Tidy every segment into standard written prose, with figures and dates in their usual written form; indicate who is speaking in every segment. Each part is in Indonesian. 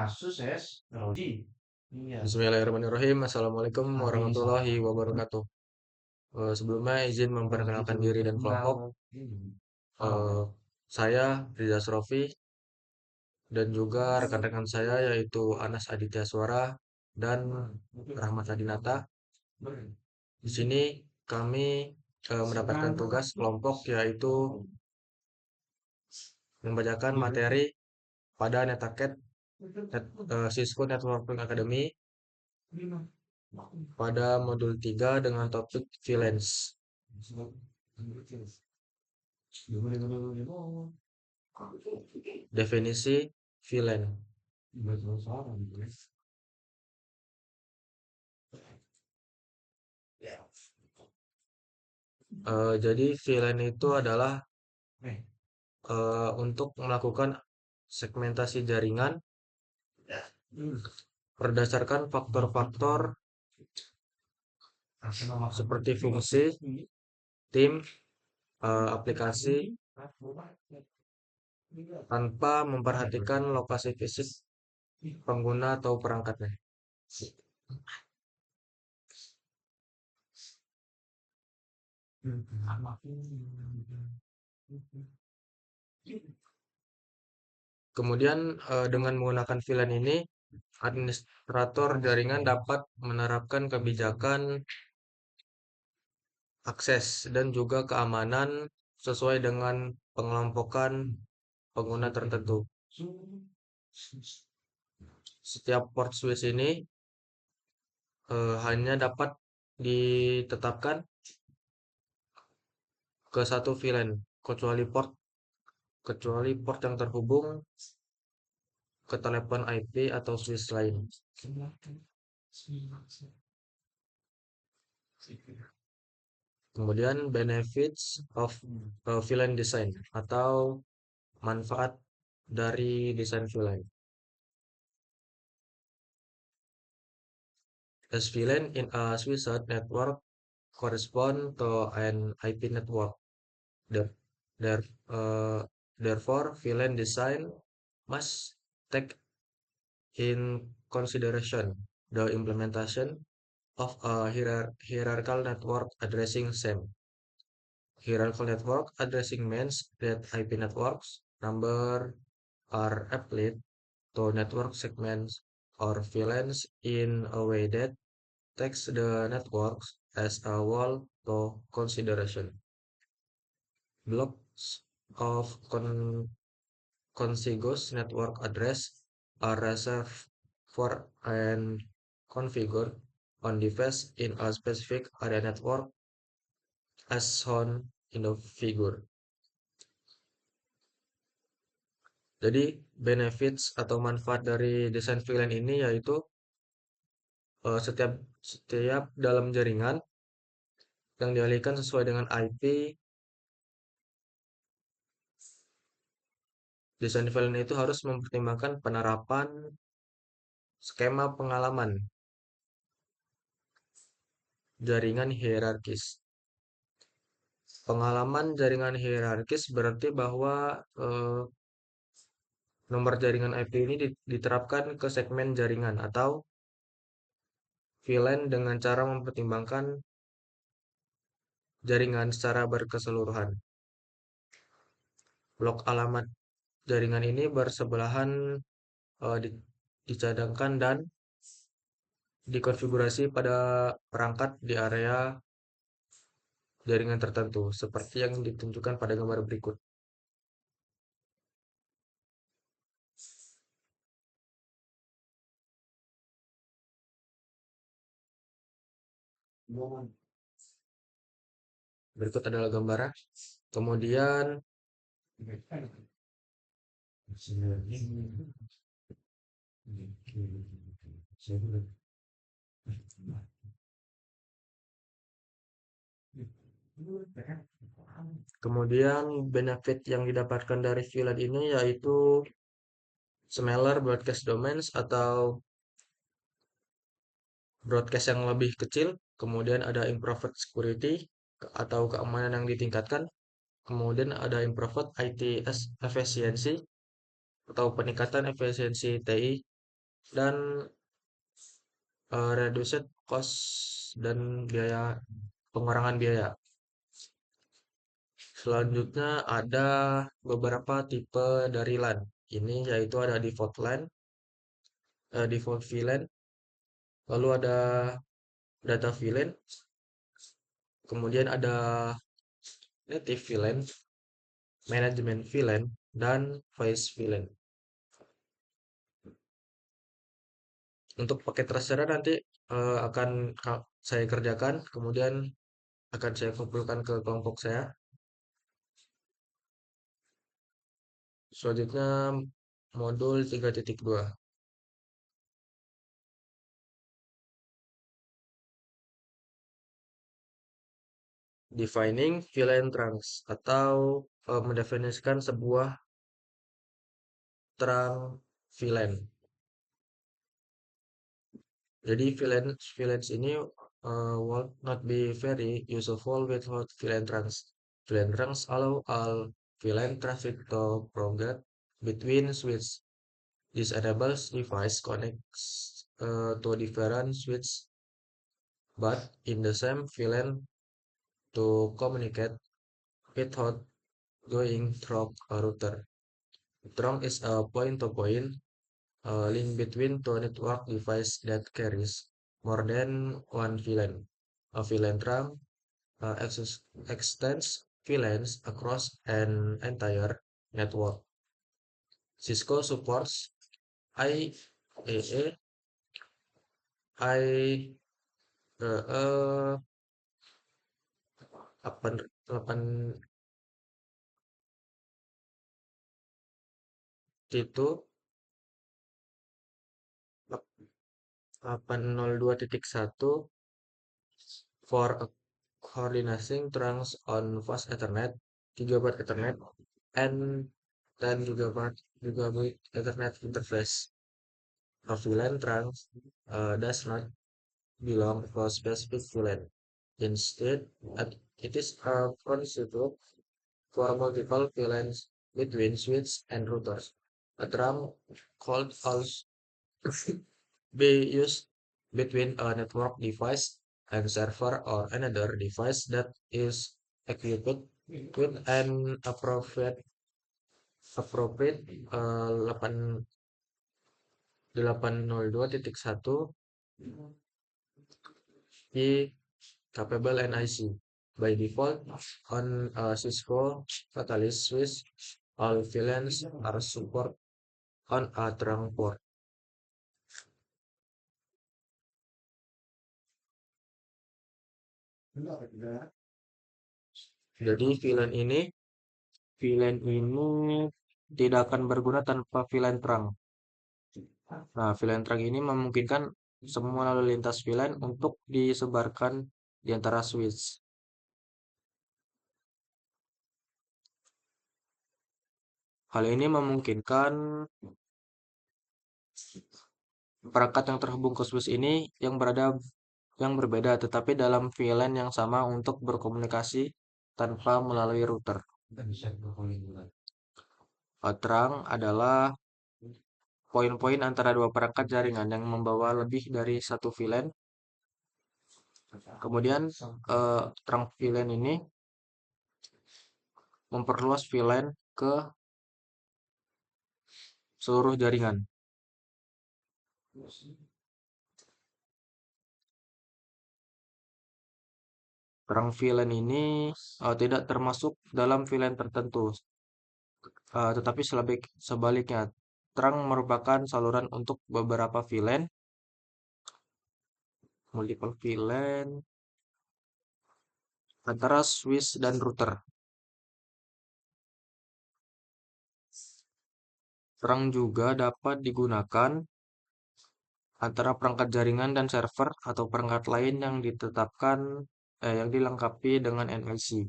Speaker 1: Bismillahirrahmanirrahim. Assalamualaikum warahmatullahi wabarakatuh. Sebelumnya izin memperkenalkan diri dan kelompok. Eh, saya Riza Asrofi dan juga rekan-rekan saya yaitu Anas Aditya Suara dan Rahmat Adinata. Di sini kami mendapatkan tugas kelompok yaitu membacakan materi pada Netaket Cisco Networking Academy pada modul 3 dengan topik VLANs. Definisi VLAN. Jadi VLAN itu adalah untuk melakukan segmentasi jaringan berdasarkan faktor-faktor seperti fungsi, tim, aplikasi, tanpa memperhatikan lokasi fisik pengguna atau perangkatnya. Kemudian dengan menggunakan VLAN ini, administrator jaringan dapat menerapkan kebijakan akses dan juga keamanan sesuai dengan pengelompokan pengguna tertentu. Setiap port switch ini hanya dapat ditetapkan ke satu VLAN kecuali port yang terhubung ke telepon IP atau switch lain. Kemudian benefits of VLAN design atau manfaat dari desain VLAN. As VLAN in a switched network correspond to an IP network. Therefore, VLAN design must take in consideration the implementation of a hierarchical network addressing same. Hierarchical network addressing means that IP networks number are applied to network segments or VLANs in a way that takes the networks as a whole to consideration. Blocks of contiguous network address are reserved for and configured on device in a specific area network as shown in the figure. Jadi benefits atau manfaat dari desain VLAN ini yaitu setiap dalam jaringan yang dialihkan sesuai dengan IP, desain VLAN itu harus mempertimbangkan penerapan skema pengalaman jaringan hierarkis. Pengalaman jaringan hierarkis berarti bahwa nomor jaringan IP ini diterapkan ke segmen jaringan atau VLAN dengan cara mempertimbangkan jaringan secara berkeseluruhan. Blok alamat jaringan ini bersebelahan dicadangkan dan dikonfigurasi pada perangkat di area jaringan tertentu seperti yang ditunjukkan pada gambar berikut. Berikut adalah gambaran. Kemudian benefit yang didapatkan dari VLAN ini yaitu smaller broadcast domains atau broadcast yang lebih kecil, kemudian ada improved security atau keamanan yang ditingkatkan, kemudian ada improved IT efficiency atau peningkatan efisiensi TI, dan reduced cost dan pengurangan biaya. Selanjutnya ada beberapa tipe dari LAN. Ini yaitu ada default VLAN, lalu ada data VLAN, kemudian ada native VLAN, management VLAN, dan voice VLAN. Untuk paket terserah nanti akan saya kerjakan, kemudian akan saya kumpulkan ke kelompok saya. Selanjutnya modul 3.2. Defining VLAN trunks atau mendefinisikan sebuah trunk VLAN. Jadi VLANs ini will not be very useful without VLAN trunks. VLAN trunks allow all VLAN traffic to propagate between switches. This enables device connects to different switches, but in the same VLAN to communicate without going through a router. Trunk is a point-to-point link between two network devices that carries more than one VLAN. A VLAN trunk extends VLANs across an entire network. Cisco supports IEE, I, uh, 8 itu 802.1 for coordinating trunks on fast Ethernet, Gigabit Ethernet, and 10 gigabit Ethernet interface. A VLAN trunk does not belong to a specific VLAN. Instead, it is a constitute for multiple VLANs between switches and routers. A trunk could also be used between a network device and server or another device that is equipped with an appropriate 802.1 i capable NIC. By default, on Cisco Catalyst switch, all VLANs are support on a trunk port. Jadi VLAN ini tidak akan berguna tanpa VLAN trunk. Nah, VLAN trunk ini memungkinkan semua lalu lintas VLAN untuk disebarkan di antara switch. Hal ini memungkinkan perangkat yang terhubung ke switch ini yang berbeda tetapi dalam VLAN yang sama untuk berkomunikasi tanpa melalui router. Trunk adalah poin-poin antara dua perangkat jaringan yang membawa lebih dari satu VLAN. Kemudian trunk VLAN ini memperluas VLAN ke seluruh jaringan. Trunk VLAN ini tidak termasuk dalam VLAN tertentu, tetapi sebaliknya, trunk merupakan saluran untuk beberapa VLAN, multiple VLAN, antara switch dan router. Trunk juga dapat digunakan antara perangkat jaringan dan server atau perangkat lain yang yang dilengkapi dengan NIC.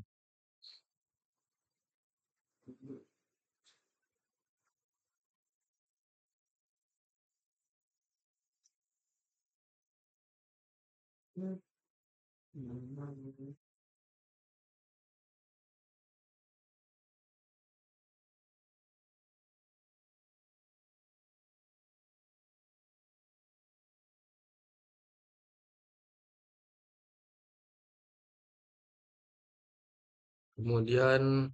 Speaker 1: Kemudian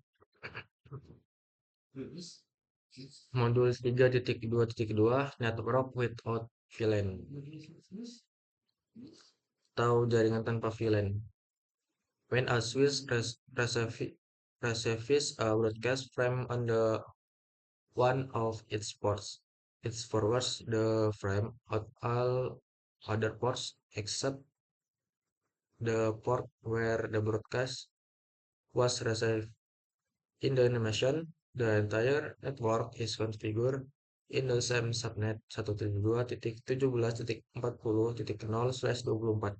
Speaker 1: modul 3.2.2 network without VLAN atau jaringan tanpa VLAN. When a switch receives a broadcast frame on the one of its ports, it forwards the frame out all other ports except the port where the broadcast was received. In the animation, the entire network is configured in the same subnet 172.17.40.0/24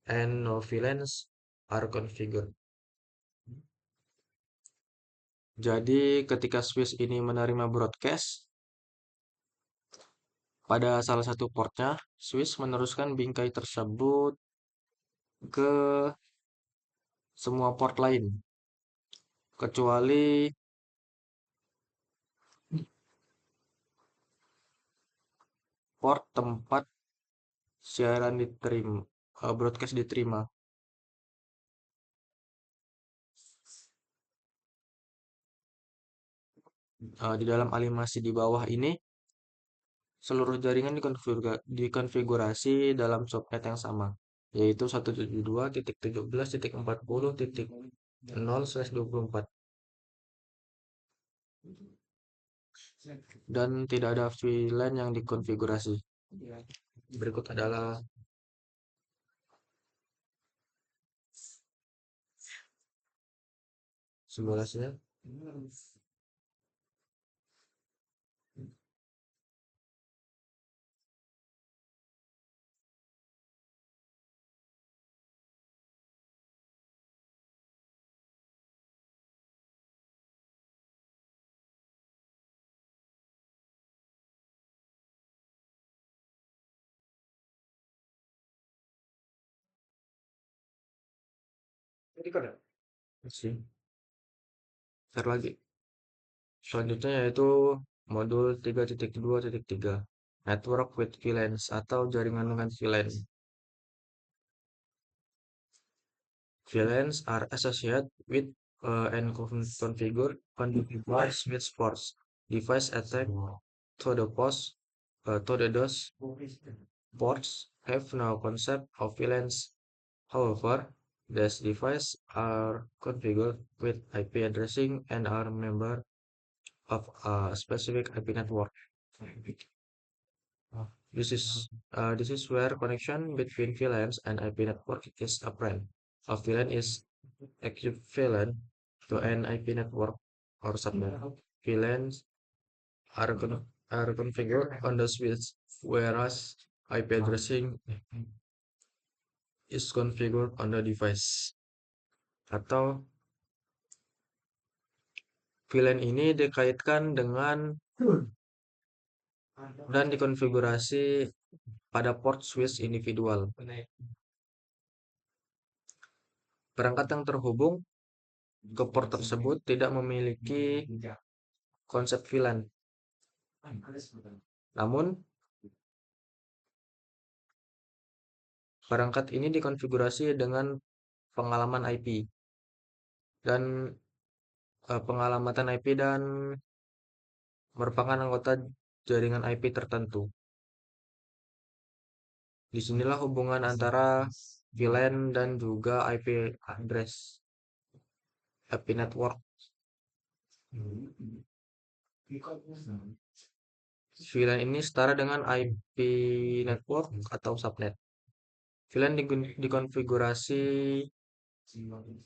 Speaker 1: and no VLANs are configured. Jadi ketika switch ini menerima broadcast, pada salah satu portnya, switch meneruskan bingkai tersebut ke semua port lain, kecuali port tempat siaran diterima, broadcast diterima. Di dalam animasi di bawah ini, seluruh jaringan dikonfigurasi dalam subnet yang sama, yaitu 172.17.40.0/24 dan tidak ada VLAN yang dikonfigurasi. Berikut adalah simulasinya. Sih, ntar lagi. Selanjutnya yaitu modul 3.2.3 Network with VLANs atau jaringan dengan VLAN. VLANs are associated with and configured on the device with ports. Device attack to the post to the DOS ports have no concept of VLANs. However, these devices are configured with IP addressing and are member of a specific IP network. This is where connection between VLANs and IP network is apparent. A VLAN is equivalent to an IP network or subnet. VLANs are configured on the switch, whereas IP addressing is configured on the device. Atau VLAN ini dikaitkan dengan dan dikonfigurasi pada port switch individual. Perangkat yang terhubung ke port tersebut tidak memiliki konsep VLAN. Namun, perangkat ini dikonfigurasi dengan pengalaman IP dan pengalamatan IP dan merupakan anggota jaringan IP tertentu. Disinilah hubungan antara VLAN dan juga IP address, IP network. VLAN ini setara dengan IP network atau subnet. VLAN dikonfigurasi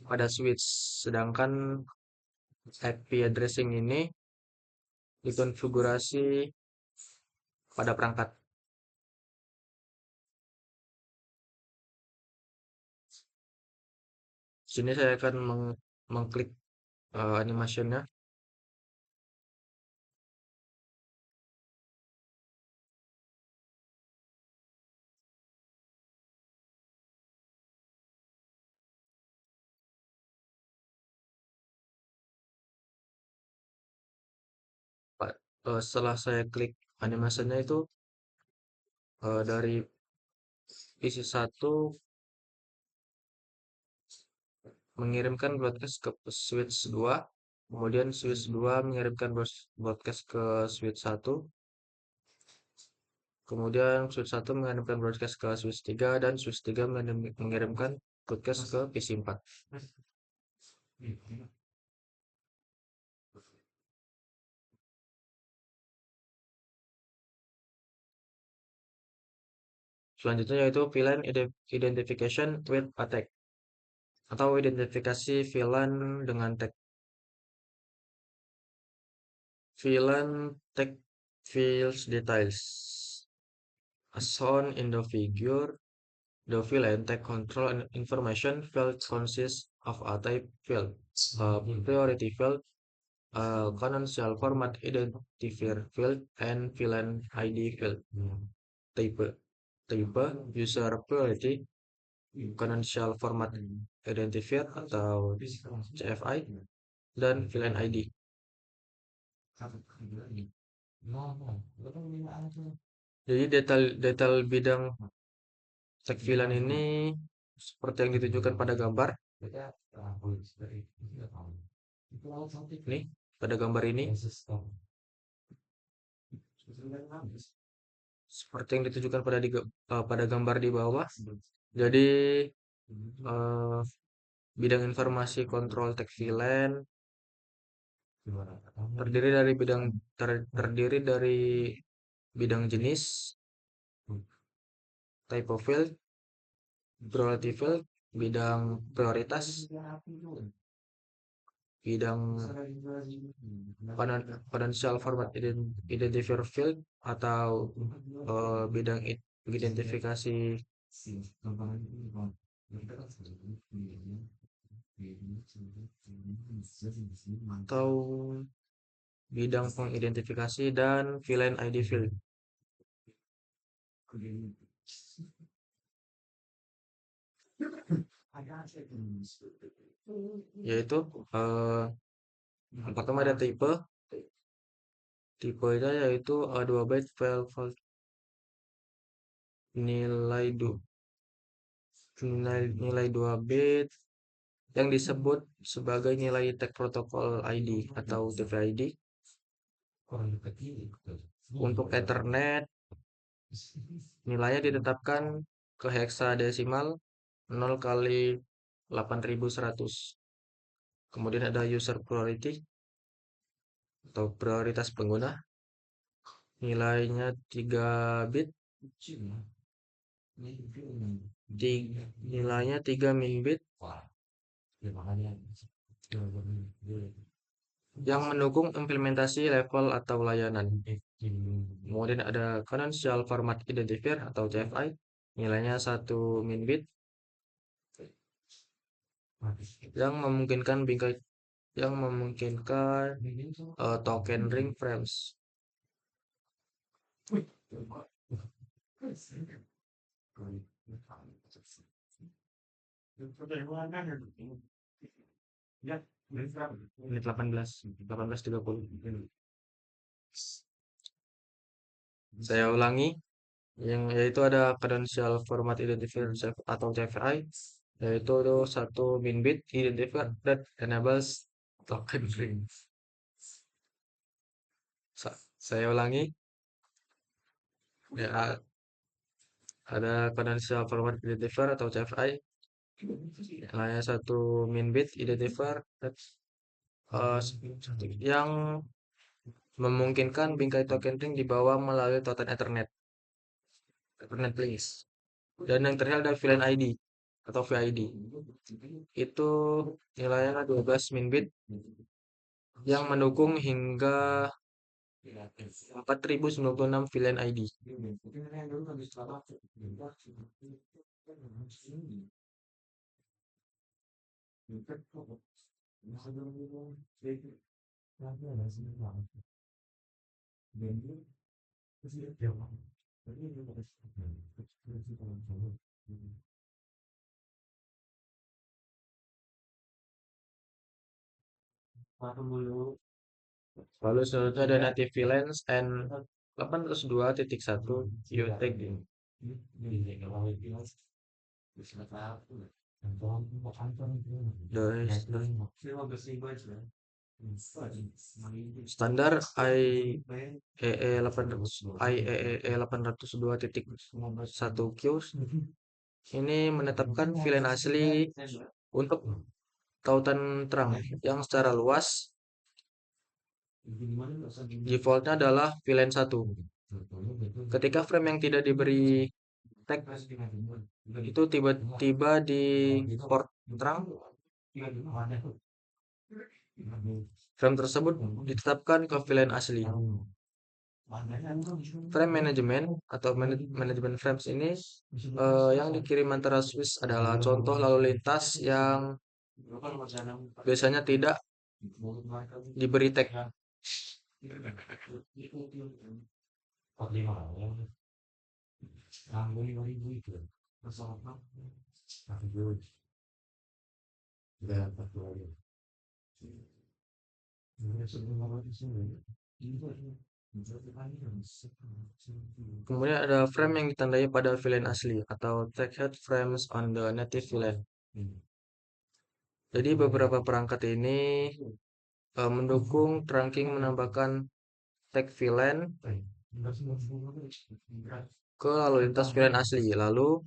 Speaker 1: pada switch, sedangkan IP addressing ini dikonfigurasi pada perangkat. Sini saya akan mengklik animationnya. Setelah saya klik animasinya itu dari isi 1 mengirimkan broadcast ke switch 2, kemudian switch 2 mengirimkan broadcast ke switch 1, kemudian switch 1 mengirimkan broadcast ke switch 3, dan switch 3 mengirimkan broadcast ke PC 4. Selanjutnya yaitu VLAN identification with a tag atau identifikasi VLAN dengan tag. VLAN tag fields details. As shown in the figure, the VLAN tag control information field consists of a type field, a priority field, a canonical format identifier field, and VLAN ID field. Type user priority, canonical format identifier atau CFI, dan VLAN ID. Jadi detail bidang tag VLAN ini seperti yang ditunjukkan pada gambar. Nih, pada gambar ini. Seperti yang ditunjukkan pada gambar di bawah. Jadi bidang informasi kontrol tag VLAN terdiri dari bidang jenis, type of field, priority field, bidang prioritas, bidang potential format identifier field atau bidang identifikasi atau bidang pengidentifikasi, dan VLAN ID field. Yaitu yang pertama ada tipe itu yaitu 2 byte file nilai 2 bit yang disebut sebagai nilai tag protocol ID atau TPID. Untuk Ethernet, nilainya ditetapkan ke heksadesimal 0 kali 8100. Kemudian ada user priority atau prioritas pengguna, nilainya 3 bit. Nilainya 3 min bit yang mendukung implementasi level atau layanan. Kemudian ada canonical format identifier atau CFI, nilainya 1 min bit yang memungkinkan token ring frames. Menit 18:30. Saya ulangi, yaitu ada canonical format identifier atau CFI, yaitu 1 min bit identifier that enables token ring. Saya ulangi, ya, ada canonical format identifier atau CFI, hanya 1 min bit identifier yang memungkinkan bingkai token ring dibawa melalui token Ethernet links. Dan yang terakhir ada VLAN ID atau VID. Itu nilainya 12 min bit yang mendukung hingga 4096 VLAN ID. Lalu selanjutnya ada native VLANs N802.1 UTG. the standar IEEE 800 IEEE 802.1Q ini menetapkan VLAN asli untuk tautan terang yang secara luas defaultnya adalah VLAN 1. Ketika frame yang tidak diberi tag itu tiba-tiba di port terang, frame tersebut ditetapkan ke VLAN asli. Frame management atau manajemen frames ini yang dikirim antara switch adalah contoh lalu lintas yang biasanya tidak diberi tag. Kemudian ada frame yang ditandai pada VLAN asli atau tagged frames on the native VLAN. Jadi beberapa perangkat ini mendukung trunking menambahkan tag VLAN ke lalu lintas VLAN asli. Lalu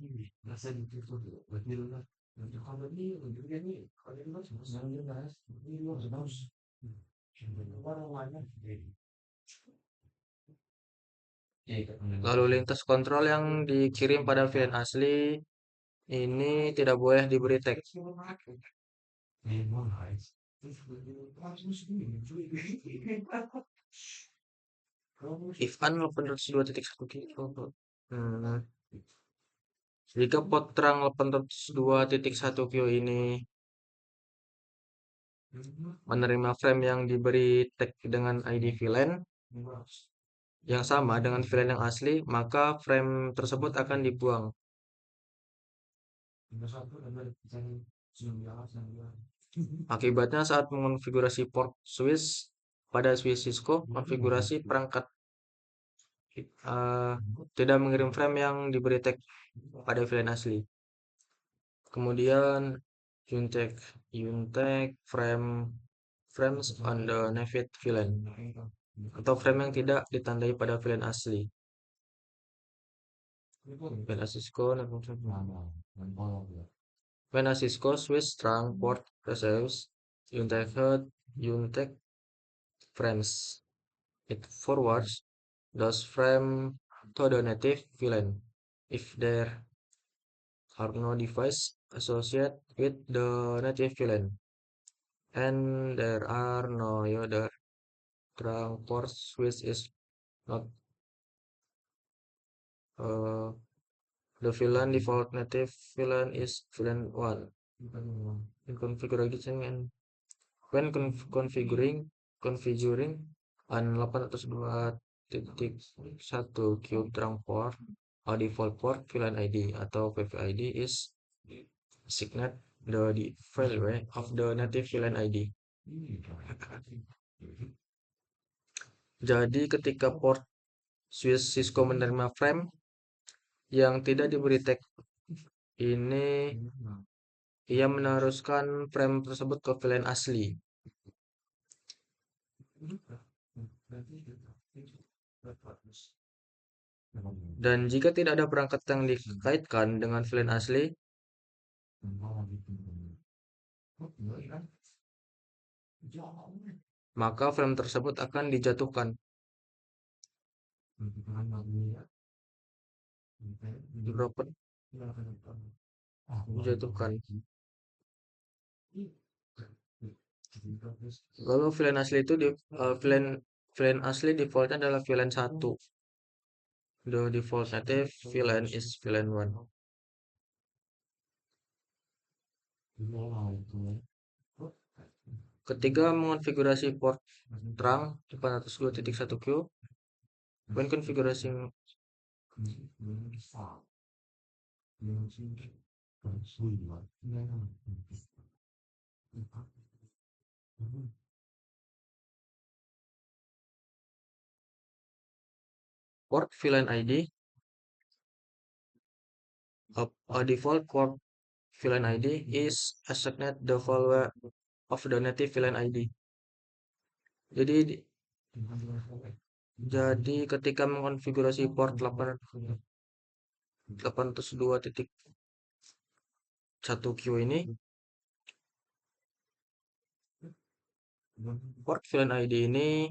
Speaker 1: lintas kontrol yang dikirim pada VLAN asli ini tidak boleh diberi tag. If an 802.1 jika port terang 802.1Q ini menerima frame yang diberi tag dengan ID VLAN yang sama dengan VLAN yang asli, maka frame tersebut akan dibuang. Akibatnya saat mengonfigurasi port switch pada switch Cisco, konfigurasi perangkat tidak mengirim frame yang diberi tag pada VLAN asli. Kemudian untag frames on the native VLAN atau frame yang tidak ditandai pada VLAN asli. When a Cisco switch trunk port receives untag frames, it forwards those frames to the native VLAN if there are no devices associated with the native VLAN and there are no other trunk port switch is not the VLAN default native VLAN is VLAN 1. In configuration and when configuring an 802.1Q trunk port, a default port VLAN ID atau PVID is assigned the value of the native VLAN ID. Jadi ketika port switch Cisco menerima frame yang tidak diberi tag ini, ia meneruskan frame tersebut ke VLAN asli. Dan jika tidak ada perangkat yang dikaitkan dengan VLAN asli, maka frame tersebut akan dijatuhkan. Dijatuhkan. Lalu VLAN asli itu VLAN asli defaultnya adalah VLAN 1. The default native VLAN is VLAN 1. Ketika mengonfigurasi port terang 802.1Q, when configuring port VLAN ID, a default port VLAN ID is assigned the value of the native VLAN ID. Jadi ketika mengonfigurasi port 802.1Q ini, port VLAN ID ini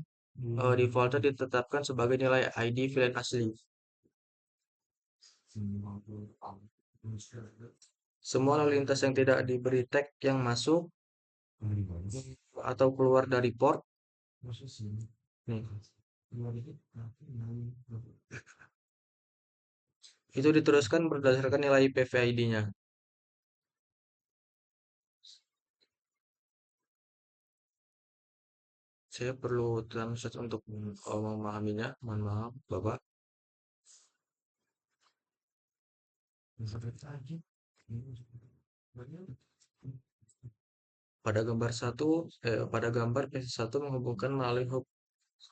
Speaker 1: defaultnya ditetapkan sebagai nilai ID VLAN asli. Semua lalu lintas yang tidak diberi tag yang masuk atau keluar dari port nih, itu diteruskan berdasarkan nilai PVID-nya. Saya perlu translate untuk memahaminya. Mohon maaf, Bapak. Pada gambar pada gambar PC1 menghubungkan melalui hub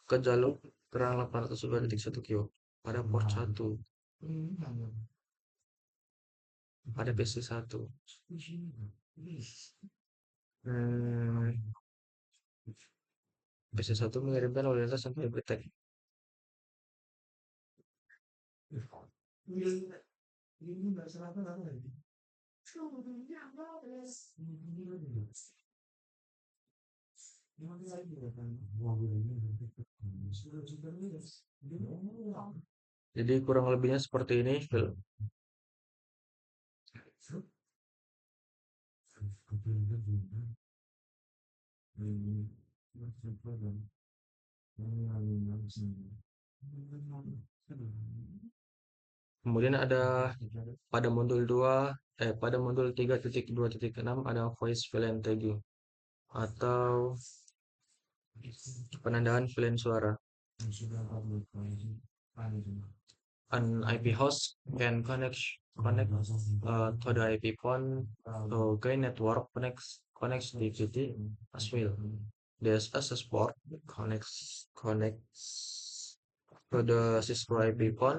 Speaker 1: ke jalur terang 802.1Q pada port 1 pada PC1. PC1 mengirimkan lalu lintas yang tidak tag. Jadi kurang lebihnya seperti ini, Phil. Kemudian ada pada modul 3.2.6 ada voice VLAN tagging atau penandaan VLAN suara. An IP host can connect to the IP phone to gain network connectivity as well. The access port connects to the Cisco IP phone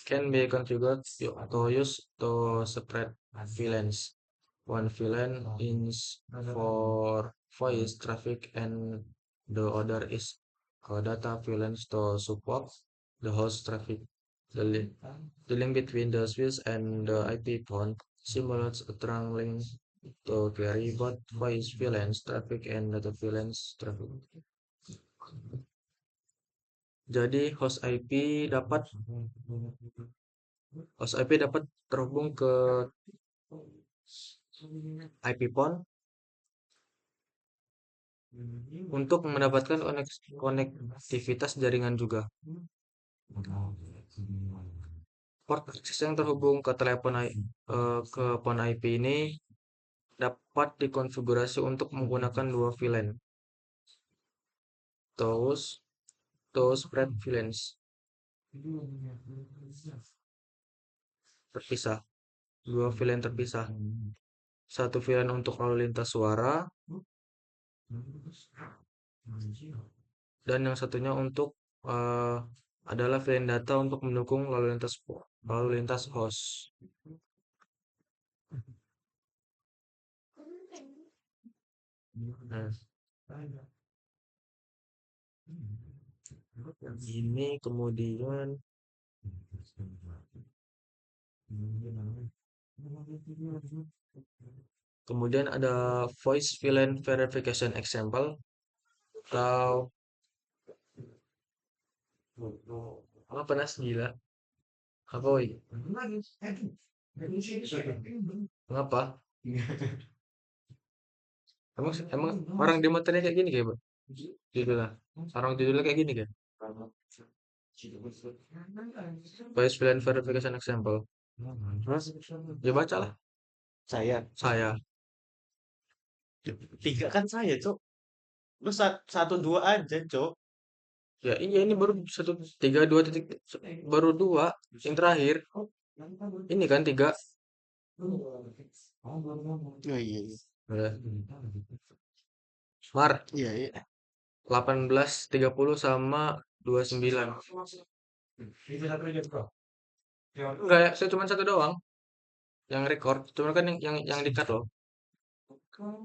Speaker 1: can be configured to use to spread VLANs. One VLAN is for voice traffic and the other is data VLANs to support the host traffic. The link between the switch and the IP phone simulates a trunk link to carry both voice VLANs traffic and data VLANs traffic. Jadi host IP dapat terhubung ke IP phone untuk mendapatkan konektivitas jaringan juga. Port akses yang terhubung ke ke phone IP ini dapat dikonfigurasi untuk menggunakan dua VLAN. To spread VLANs terpisah. Dua VLAN terpisah. Satu VLAN untuk lalu lintas suara dan yang satunya untuk adalah VLAN data untuk mendukung lalu lintas host. Nah, ini kemudian ada voice VLAN verification example atau apa panas gila apa woi ngapa emang orang di materinya kayak gini kayak judulnya kayak gini kan voice VLAN verification example ya baca lah
Speaker 2: Saya tiga kan saya, Cok. Lu satu dua aja, Cok.
Speaker 1: ya iya ini baru 1.3.2 baru 2 yang terakhir ini kan 3.
Speaker 2: Oh iya.
Speaker 1: Udah. Mar
Speaker 2: Iya.
Speaker 1: 18.30 sama 29. Enggak ya, saya cuma satu doang. yang record, cuma kan yang di cut loh.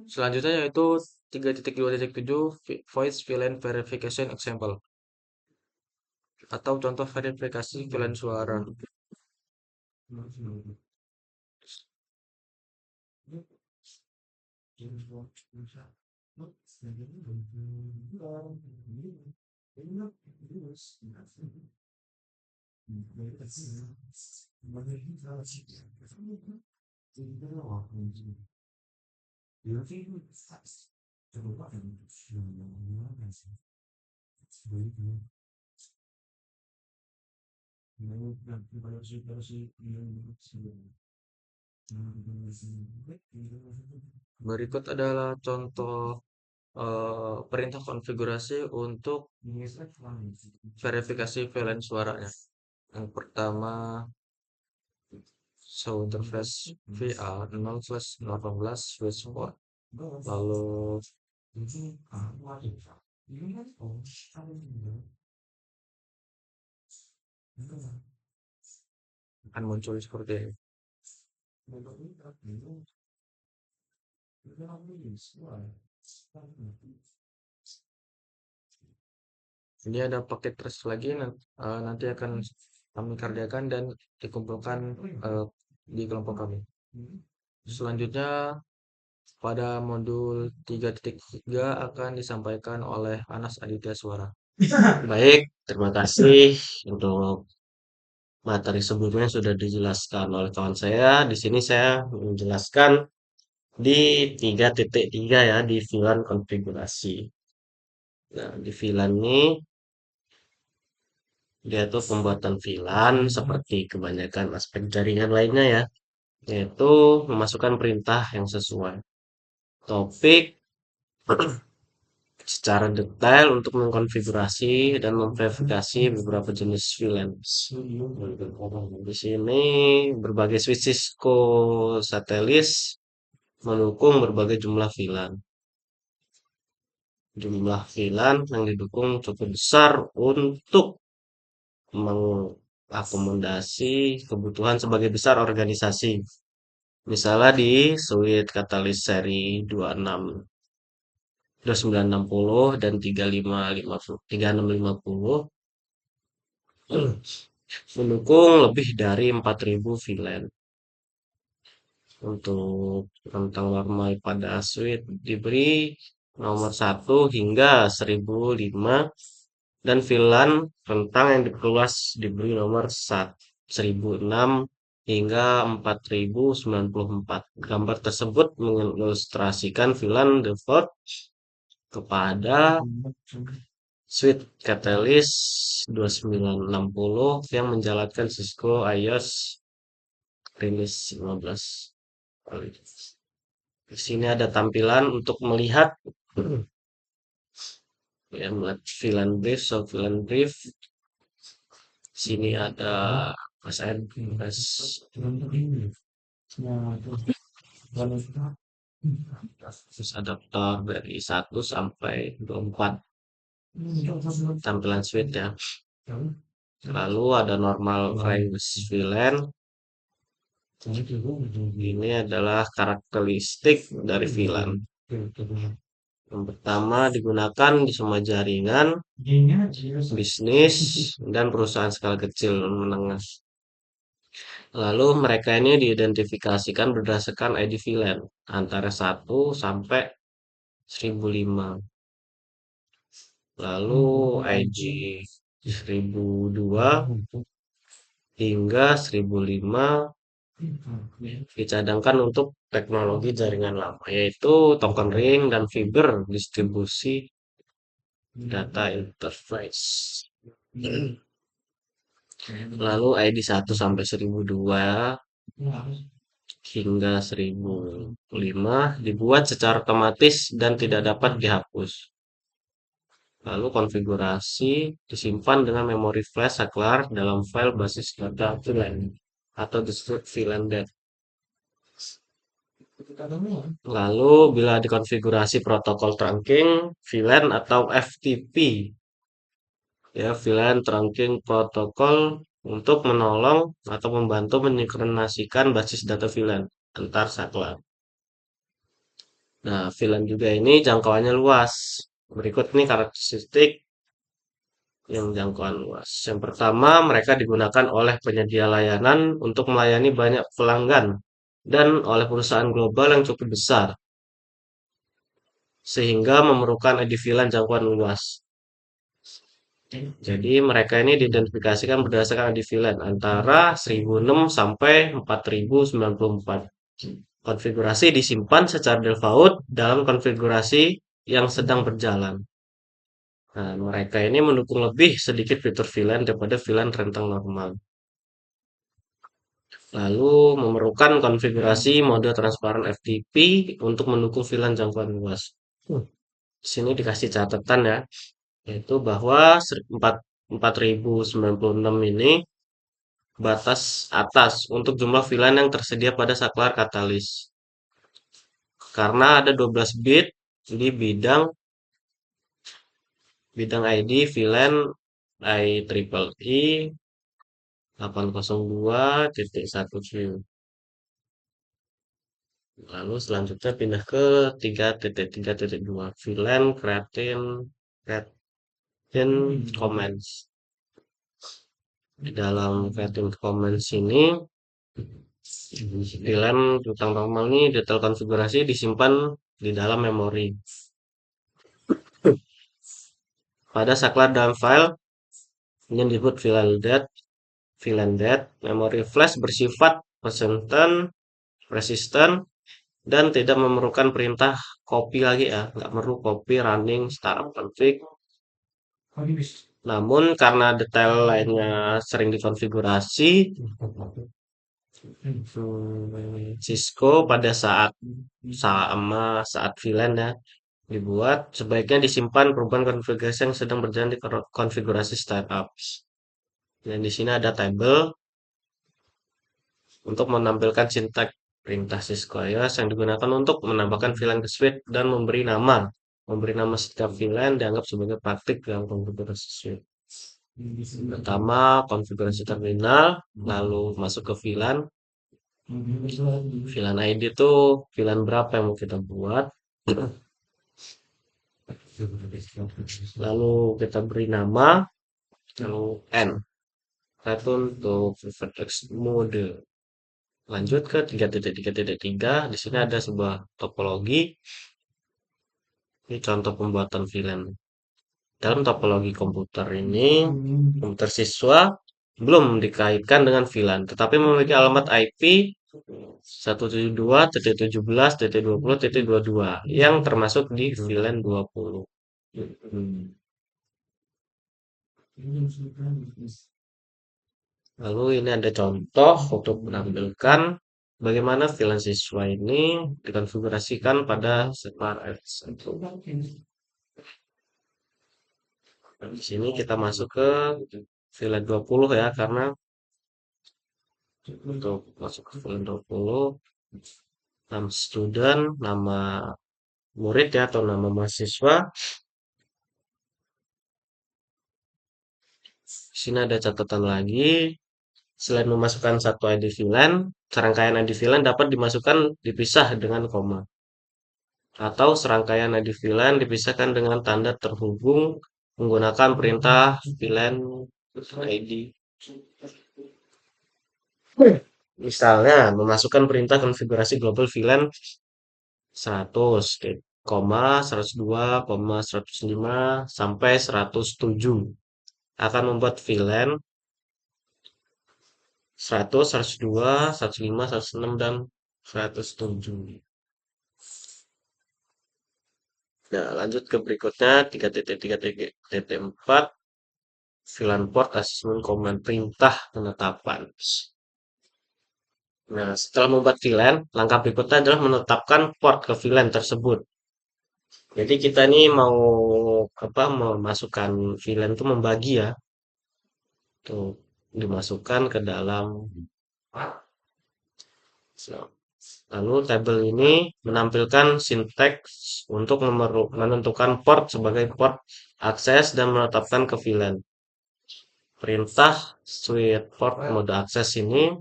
Speaker 1: Selanjutnya yaitu 3.2.7 voice VLAN verification example atau contoh verifikasi VLAN suara. Berikut adalah contoh perintah konfigurasi untuk verifikasi VLAN suaranya. Yang pertama, show interface VA 0/18 switchboard. Lalu akan muncul seperti ini. Ini ada paket trace lagi, nanti akan kami kerjakan dan dikumpulkan di kelompok kami. Selanjutnya pada modul 3.3 akan disampaikan oleh Anas Aditya Suara.
Speaker 3: Baik, terima kasih untuk materi sebelumnya sudah dijelaskan oleh kawan saya. Di sini saya menjelaskan di 3.3 ya, di VLAN konfigurasi. Nah, di VLAN ini dia tuh pembuatan VLAN seperti kebanyakan aspek jaringan lainnya ya, yaitu memasukkan perintah yang sesuai. Topik secara detail untuk mengkonfigurasi dan memverifikasi beberapa jenis VLAN. Di sini berbagai switch Cisco Satelis mendukung berbagai jumlah VLAN. Jumlah VLAN yang didukung cukup besar untuk mengakomodasi kebutuhan sebagai besar organisasi. Misalnya di switch Catalyst seri 2960 dan 3650 mendukung lebih dari 4000 VLAN. Untuk rentang normal pada switch diberi nomor 1 hingga 1005 dan VLAN rentang yang diperluas diberi nomor 1006 hingga 4094. Gambar tersebut mengilustrasikan VLAN default kepada switch Catalyst 2960 yang menjalankan Cisco iOS release 15. Di sini ada tampilan untuk melihat ya, VLAN brief, so VLAN brief. Sini ada Mas Ed, terus adaptor dari 1 sampai 24 tampilan switch ya. Lalu ada normal range VLAN. Ini adalah karakteristik dari VLAN. Yang pertama digunakan di semua jaringan, bisnis, dan perusahaan skala kecil dan menengah. Lalu mereka ini diidentifikasikan berdasarkan ID VLAN antara 1 sampai 1005. Lalu IG 1002 hingga 1005 dicadangkan untuk teknologi jaringan lama, yaitu token ring dan fiber distribusi data interface. Lalu ID 1 sampai 1002 hingga 1005 dibuat secara otomatis dan tidak dapat dihapus. Lalu konfigurasi disimpan dengan memori flash saklar dalam file basis data VLAN atau disebut VLAN-DAT. Lalu bila dikonfigurasi protokol trunking VLAN atau FTP, ya VLAN trunking protokol untuk menolong atau membantu mensinkronasikan basis data VLAN antar saklar. Nah, VLAN juga ini jangkauannya luas. Berikut nih karakteristik yang jangkauan luas. Yang pertama, mereka digunakan oleh penyedia layanan untuk melayani banyak pelanggan dan oleh perusahaan global yang cukup besar, sehingga memerlukan ID VLAN jangkauan luas. Jadi mereka ini diidentifikasikan berdasarkan ID VLAN antara 1006 sampai 4094. Konfigurasi disimpan secara default dalam konfigurasi yang sedang berjalan. Nah, mereka ini mendukung lebih sedikit fitur VLAN daripada VLAN rentang normal. Lalu memerlukan konfigurasi mode transparan FTP untuk mendukung VLAN jangkauan luas. Di sini dikasih catatan ya, yaitu bahwa 4096 ini batas atas untuk jumlah VLAN yang tersedia pada saklar katalis. Karena ada 12 bit di bidang ID VLAN IEEE 802.1Q. Lalu selanjutnya pindah ke 3.3.2 VLAN creating comments. Di dalam creating comments ini VLAN tentang normal ini detail konfigurasi disimpan di dalam memori. Pada saklar dalam file ini disebut VLAN dat, memori flash bersifat persistent dan tidak memerlukan perintah copy lagi ya, nggak perlu copy running startup config. Namun karena detail lainnya sering dikonfigurasi, Cisco pada saat VLAN ya dibuat, sebaiknya disimpan perubahan konfigurasi yang sedang berjalan di konfigurasi startup. Dan di sini ada tabel untuk menampilkan sintak perintah syscalls yang digunakan untuk menambahkan VLAN ke suite dan memberi nama. Memberi nama setiap VLAN dianggap sebagai praktik dalam konfigurasi suite. Pertama, konfigurasi terminal, lalu masuk ke VLAN. VLAN ID itu VLAN berapa yang mau kita buat. Lalu kita beri nama, lalu N. Itu untuk vertex mode. Lanjut ke 3.3.3. Di sini ada sebuah topologi. Ini contoh pembuatan VLAN. Dalam topologi komputer ini, komputer siswa belum dikaitkan dengan VLAN, tetapi memiliki alamat IP 172.17.20.22 yang termasuk di VLAN 20. Lalu ini ada contoh untuk menampilkan bagaimana VLAN siswa ini dikonfigurasikan pada saklar F1. Di sini kita masuk ke VLAN 20 ya, karena untuk masuk ke VLAN 20 nama student, nama murid ya atau nama mahasiswa. Di sini ada catatan lagi. Selain memasukkan satu ID VLAN, serangkaian ID VLAN dapat dimasukkan dipisah dengan koma. Atau serangkaian ID VLAN dipisahkan dengan tanda terhubung menggunakan perintah VLAN ID. Misalnya, memasukkan perintah konfigurasi global VLAN 100, 102, 105, sampai 107 akan membuat VLAN 100, 102, 105, 106, dan 107. Nah, lanjut ke berikutnya 3.3.4 VLAN port assessment command perintah penetapan. Nah, setelah membuat VLAN, langkah berikutnya adalah menetapkan port ke VLAN tersebut. Jadi kita ini mau memasukkan VLAN itu membagi ya. Tuh, dimasukkan ke dalam. Lalu tabel ini menampilkan sinteks untuk menentukan port sebagai port akses dan menetapkan ke VLAN. perintah switch port mode akses ini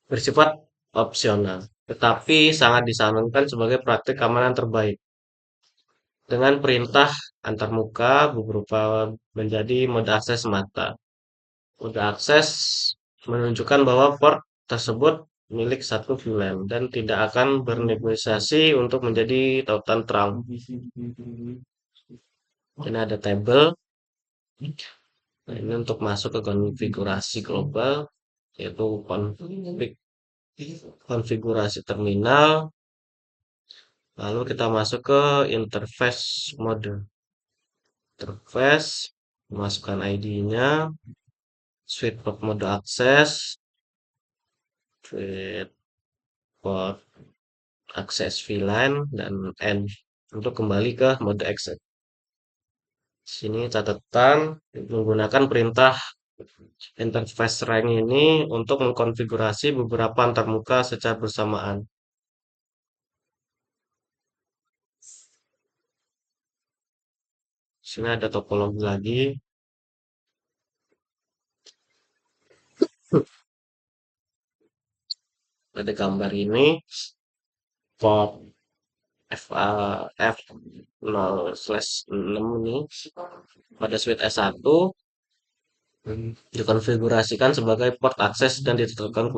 Speaker 3: bersifat opsional, tetapi sangat disarankan sebagai praktik keamanan terbaik. Dengan perintah antarmuka berupa menjadi mode akses semata. Mode akses menunjukkan bahwa port tersebut milik satu VLAN dan tidak akan bernegosiasi untuk menjadi tautan terang. Ini ada tabel. Nah, ini untuk masuk ke konfigurasi global, yaitu konfigurasi terminal. Lalu kita masuk ke interface mode. Interface, masukkan ID-nya, switch port mode akses, switch port akses VLAN, dan end untuk kembali ke mode exit. Sini catatan menggunakan perintah interface rank ini untuk mengkonfigurasi beberapa antarmuka secara bersamaan. Sini ada topologi lagi. Pada gambar ini port F0/6 ini pada switch S1 dikonfigurasikan sebagai port akses dan ditetapkan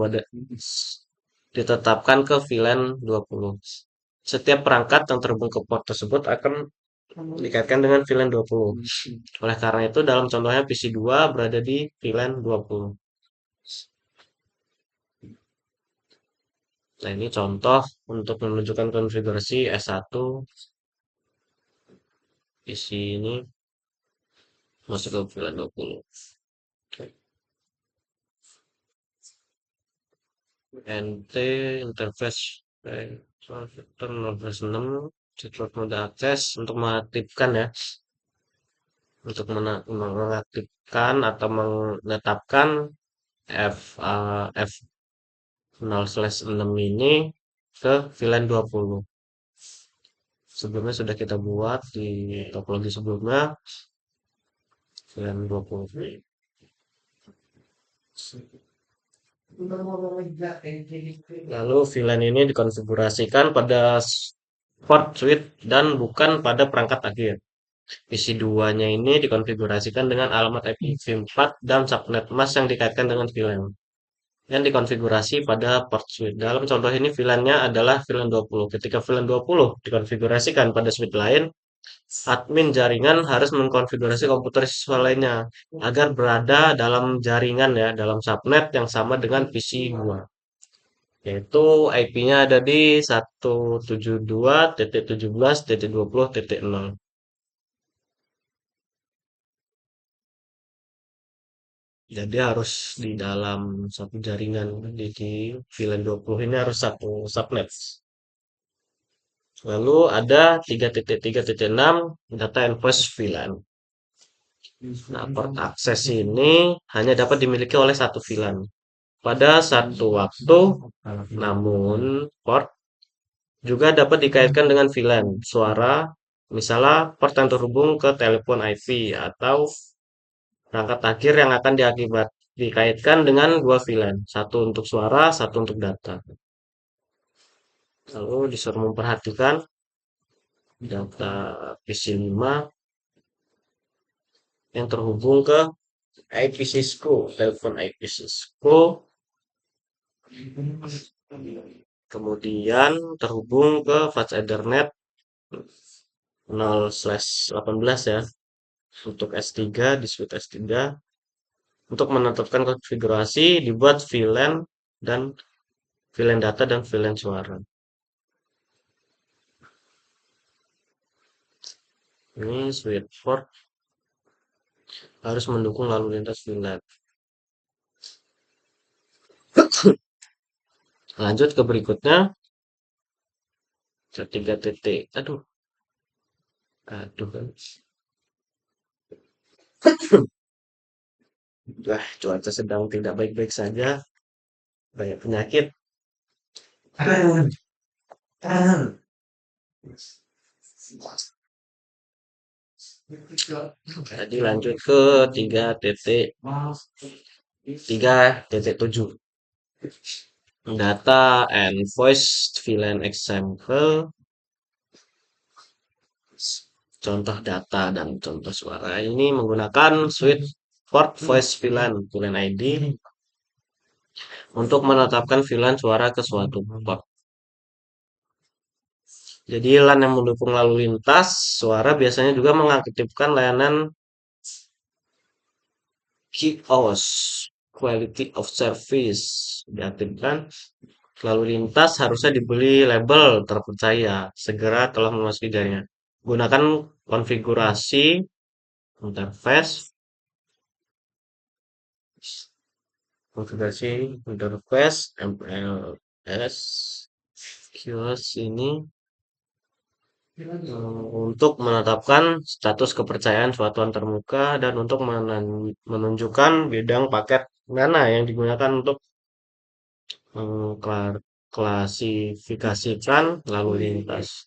Speaker 3: ke VLAN 20. Setiap perangkat yang terhubung ke port tersebut akan dikaitkan dengan VLAN 20. Oleh karena itu dalam contohnya PC2 berada di VLAN 20. Nah, ini contoh untuk menunjukkan konfigurasi S1 PC ini masuk ke VLAN 20. NT interface filter 0/6 setelah mode akses untuk mengaktifkan ya, untuk mengaktifkan atau menetapkan F0/6 ini ke VLAN 20. Sebelumnya sudah kita buat di topologi sebelumnya VLAN 20. Lalu VLAN ini dikonfigurasikan pada port switch dan bukan pada perangkat akhir. PC2-nya ini dikonfigurasikan dengan alamat IPv4 dan subnet mask yang dikaitkan dengan VLAN yang dikonfigurasi pada port switch. Dalam contoh ini VLAN-nya adalah VLAN 20. Ketika VLAN 20 dikonfigurasikan pada switch lain, admin jaringan harus mengkonfigurasi komputer siswa lainnya agar berada dalam jaringan ya, dalam subnet yang sama dengan PC2. Yaitu IP-nya ada di 172.17.20.0. Jadi harus di dalam satu jaringan di VLAN 20 ini harus satu subnet. Lalu ada 3.3.6 data invoice VLAN. Nah, port akses ini hanya dapat dimiliki oleh satu VLAN pada satu waktu, namun port juga dapat dikaitkan dengan VLAN suara, misalnya port yang terhubung ke telepon IP atau perangkat akhir yang akan dikaitkan dengan dua VLAN, satu untuk suara, satu untuk data. Lalu disuruh memperhatikan data PC5 yang terhubung ke IP Cisco, telepon IP Cisco, kemudian terhubung ke fast Ethernet 0/18 ya, untuk S3 di switch S3. Untuk menetapkan konfigurasi dibuat VLAN dan VLAN data dan VLAN suara. Ini switch port harus mendukung lalu lintas VLAN. Lanjut ke berikutnya. Ketiga titik. Aduh kan. Wah, cuaca sedang tidak baik-baik saja. Banyak penyakit. Jadi lanjut ke 3.7. Data and voice VLAN example. Contoh data dan contoh suara ini menggunakan suite port voice VLAN ID untuk menetapkan VLAN suara ke suatu port. Jadi LAN yang mendukung lalu lintas suara biasanya juga mengaktifkan layanan QoS, Quality of Service, diaktifkan. Lalu lintas harusnya diberi label terpercaya segera telah memasuki jaringan. Gunakan konfigurasi interface MPLS QoS ini untuk menetapkan status kepercayaan suatu antarmuka dan untuk menunjukkan bidang paket mana yang digunakan untuk mengklasifikasikan lalu lintas.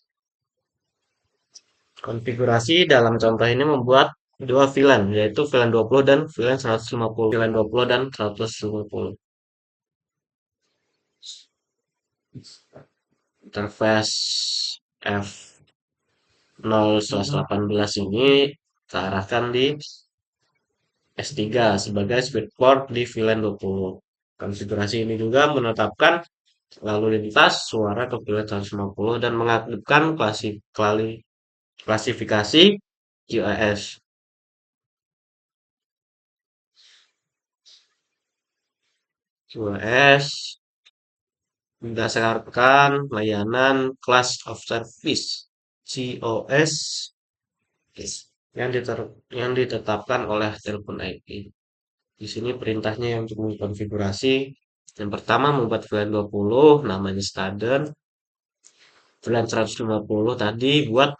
Speaker 3: Konfigurasi dalam contoh ini membuat dua VLAN, yaitu VLAN 20 dan VLAN 150. VLAN 20 dan 150. Interface F0/18 ini kita arahkan di S3 sebagai speed port di VLAN 20. Konfigurasi ini juga menetapkan lalu lintas suara ke VLAN 150 dan mengaktifkan klasifikasi QoS. QoS berdasarkan layanan Class of Service (COS) yang ditetapkan oleh telepon IP. Di sini perintahnya yang untuk mengkonfigurasi. Yang pertama membuat VLAN 20, namanya standar. VLAN 150 tadi buat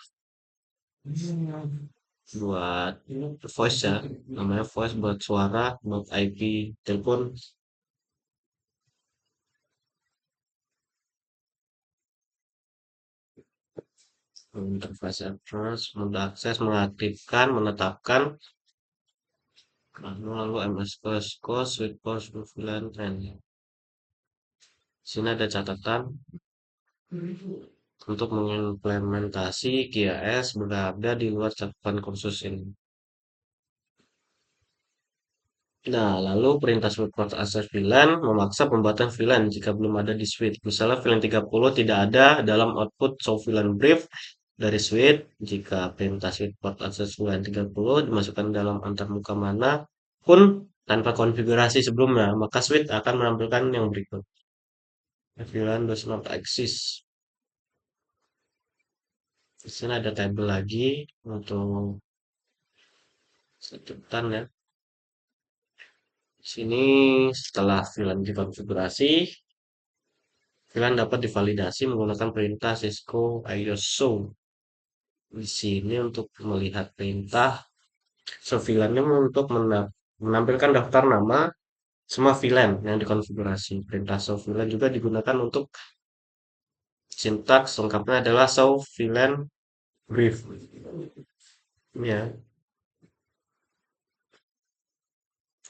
Speaker 3: voice ya, namanya voice buat suara, buat IP telepon. Interface address, mengakses, mengaktifkan, menetapkan, lalu MS Cos, Sweet Post, VLAN, Trend. Sini ada catatan untuk mengimplementasi QoS berada di luar catatan kursus ini. Nah, lalu perintah switch port access VLAN memaksa pembuatan VLAN jika belum ada di switch. Misalnya VLAN 30 tidak ada dalam output show VLAN brief dari switch. Jika perintah switch port access VLAN 30 dimasukkan dalam antarmuka mana pun tanpa konfigurasi sebelumnya, maka switch akan menampilkan yang berikut. VLAN does not exist. Di sini ada tabel lagi untuk catatan ya. Sini setelah VLAN dikonfigurasi, VLAN dapat divalidasi menggunakan perintah Cisco IOShow. Di sini untuk melihat perintah VLAN ini untuk menampilkan daftar nama semua VLAN yang dikonfigurasi. Perintah show VLAN juga digunakan untuk sintaks lengkapnya adalah show VLAN brief. Ya.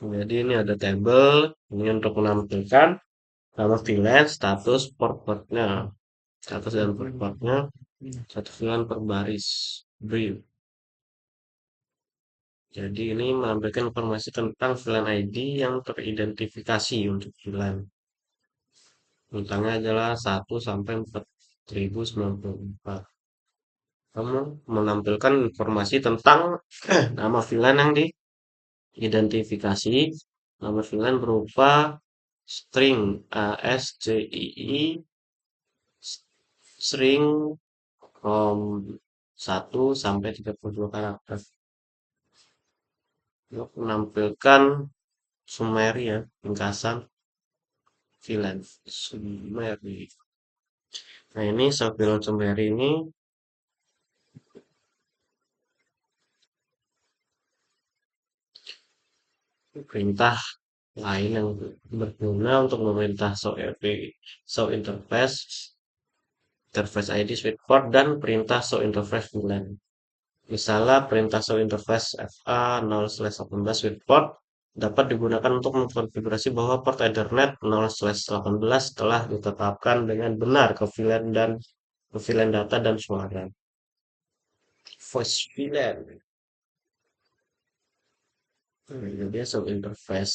Speaker 3: Jadi ini ada tabel ini untuk menampilkan nama VLAN, status port-portnya, status dan port-portnya, satu VLAN per baris brief. Jadi ini menampilkan informasi tentang VLAN ID yang teridentifikasi untuk VLAN. Bintangnya adalah 1 sampai 4094. Kamu menampilkan informasi tentang nama VLAN yang diidentifikasi. Nama VLAN berupa string ASCII string 1 sampai 32 karakter. Menampilkan summary ya, ringkasan VLAN summary. Nah ini VLAN summary ini perintah lain yang berguna untuk memerintah show interface ID switch port dan perintah show interface VLAN. Misalnya perintah show interface FA 0/18 with port dapat digunakan untuk mengkonfigurasi bahwa port Ethernet 0/18 telah ditetapkan dengan benar ke VLAN data dan suara. Voice VLAN. Jadi show interface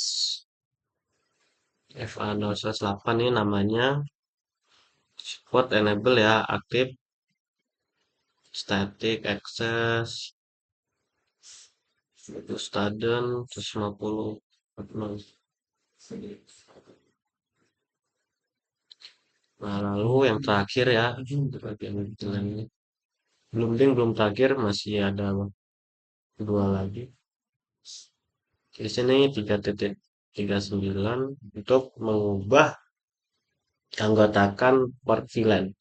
Speaker 3: FA 0/8 ini namanya port enable ya, aktif static access itu staden 150. Nah, lalu yang terakhir ya, di bagian jalan ini. Belum terakhir, masih ada dua lagi. Di sini 3.39 untuk mengubah anggotakan port VLAN.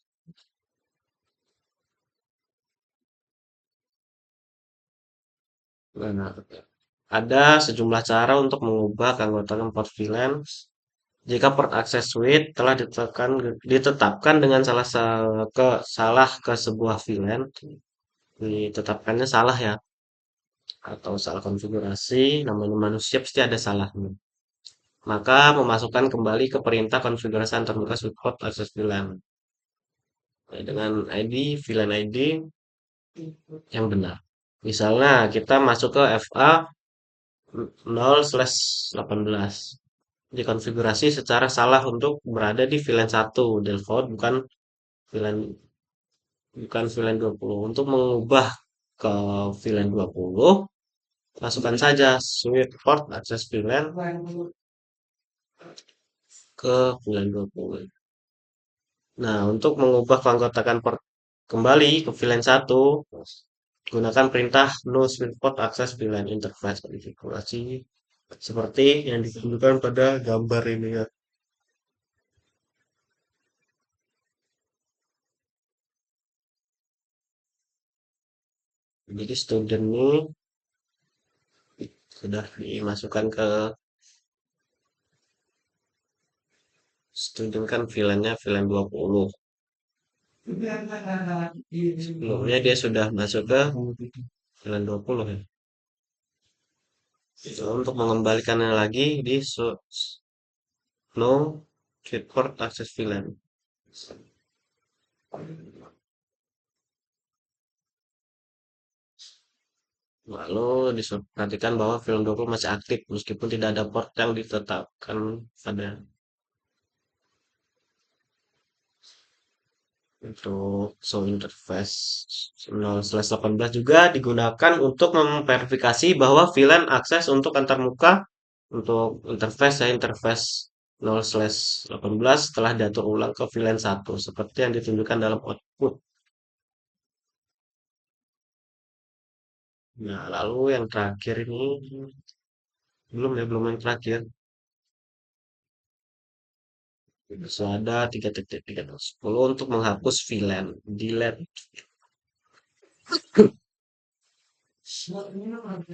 Speaker 3: Nah, ada sejumlah cara untuk mengubah anggotakan port VLAN. Jika port access suite telah ditetapkan dengan salah ke sebuah VLAN, ditetapkannya salah ya, atau salah konfigurasi, namanya manusia pasti ada salahnya. Maka memasukkan kembali ke perintah konfigurasi antarmuka suite port access VLAN. Dengan ID, VLAN ID yang benar. Misalnya kita masuk ke FA 0/18. Dikonfigurasi secara salah untuk berada di VLAN 1 default VLAN bukan VLAN 20. Untuk mengubah ke VLAN 20, masukkan saja suite port access VLAN ke VLAN 20. Nah, untuk mengubah pengkotakan port kembali ke VLAN 1, gunakan perintah no suite port access VLAN interface konfigurasi seperti yang ditunjukkan pada gambar ini ya. Jadi student ini sudah dimasukkan ke student kan VLAN-nya VLAN 20. Sebelumnya dia sudah masuk ke VLAN 20 ya. Untuk mengembalikannya lagi di no suite port access VLAN. Lalu diperhatikan bahwa VLAN 20 masih aktif meskipun tidak ada port yang ditetapkan pada untuk show interface 0/18 juga digunakan untuk memverifikasi bahwa VLAN akses untuk antarmuka untuk interface 0/18 telah diatur ulang ke VLAN 1 seperti yang ditunjukkan dalam output. Nah, lalu yang terakhir ini belum yang terakhir. So, ada 3.3.10 untuk menghapus VLAN, delete.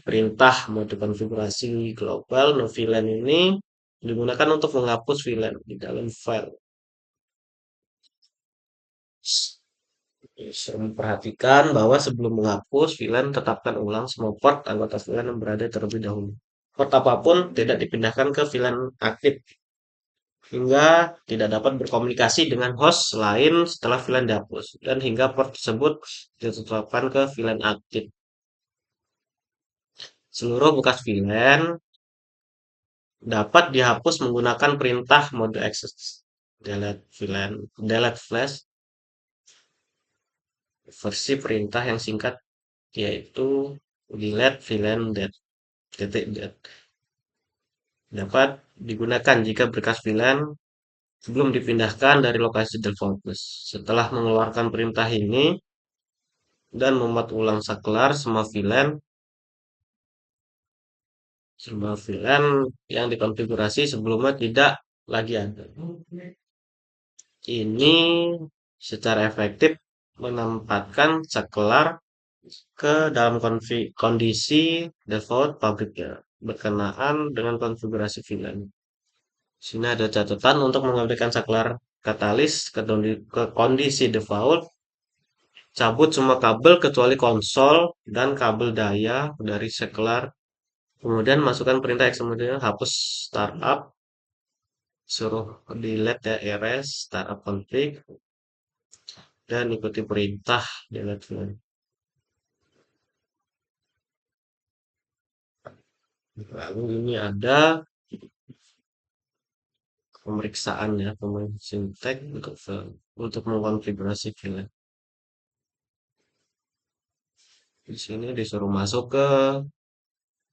Speaker 3: Perintah mode konfigurasi global no VLAN ini digunakan untuk menghapus VLAN di dalam file. Perhatikan bahwa sebelum menghapus VLAN, tetapkan ulang semua port anggota VLAN yang berada terlebih dahulu. Port apapun tidak dipindahkan ke VLAN aktif hingga tidak dapat berkomunikasi dengan host lain setelah VLAN dihapus dan hingga port tersebut ditetapkan ke VLAN aktif. Seluruh bekas VLAN dapat dihapus menggunakan perintah mode access delete flash. Versi perintah yang singkat yaitu delete VLAN dat. Dapat digunakan jika berkas VLAN belum dipindahkan dari lokasi default bus. Setelah mengeluarkan perintah ini dan membuat ulang saklar semua VLAN yang dikonfigurasi sebelumnya tidak lagi ada. Ini secara efektif menempatkan saklar ke dalam kondisi default pabriknya berkenaan dengan konfigurasi VLAN. Sini ada catatan untuk mengabaikan saklar katalis ke kondisi default. cabut semua kabel kecuali konsol dan kabel daya dari seklar. Kemudian masukkan perintah kemudian hapus startup, suruh delete ya, erase startup config, dan ikuti perintah delete file. Lalu ini ada pemeriksaan ya, pemeriksaan sintek untuk mengkonfigurasi file. Di sini disuruh masuk ke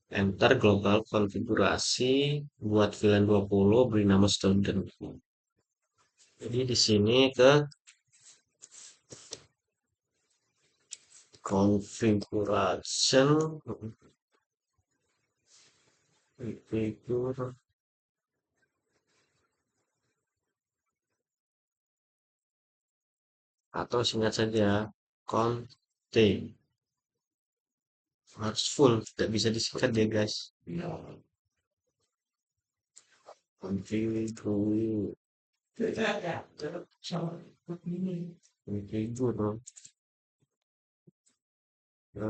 Speaker 3: enter global konfigurasi buat VLAN 20 beri nama student. Jadi di sini ke configuration configure atau singkat saja const harus full, tidak bisa disingkat ya guys. Configure configure nah,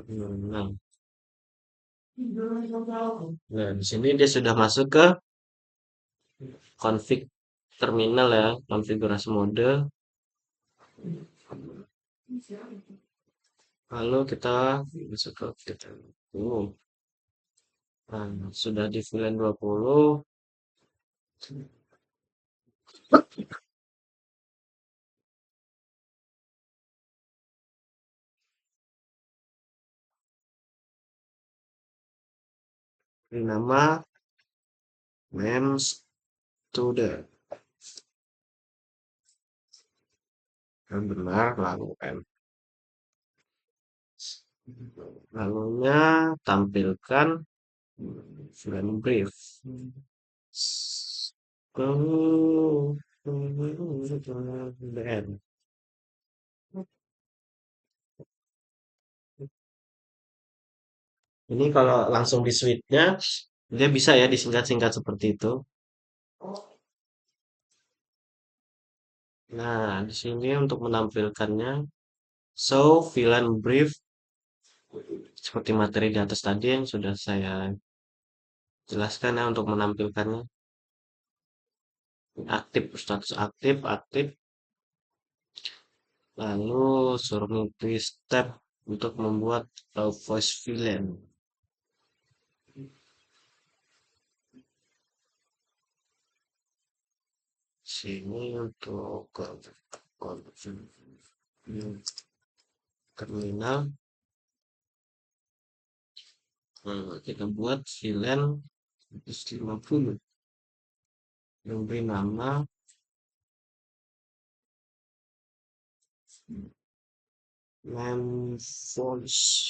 Speaker 3: nah di sini dia sudah masuk ke config terminal ya, konfigurasi mode. Lalu kita masuk ke kita. Nah, sudah di VLAN 20. Beri nama memstudent. Yang benar lalu M. Lalunya tampilkan VLAN brief. Ini kalau langsung di switch-nya, dia bisa ya disingkat-singkat seperti itu. Nah, di sini untuk menampilkannya, show VLAN brief seperti materi di atas tadi yang sudah saya jelaskan ya untuk menampilkannya. Aktif, status aktif, aktif. Lalu suruh pilih step untuk membuat voice VLAN. Sini untuk terminal. Kita buat VLAN 50 yang beri nama voice.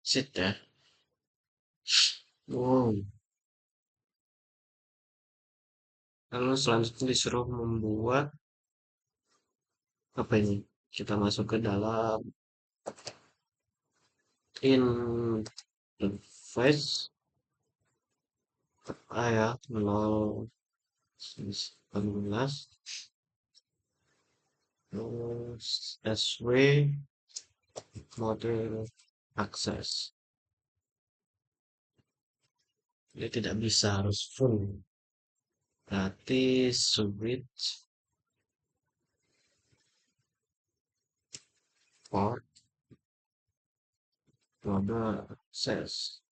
Speaker 3: Sit ya. Wow. Lalu selanjutnya disuruh membuat apa ini? Kita masuk ke dalam interface ya 0 SW mode akses. Dia tidak bisa harus full. Berarti switch port mode akses.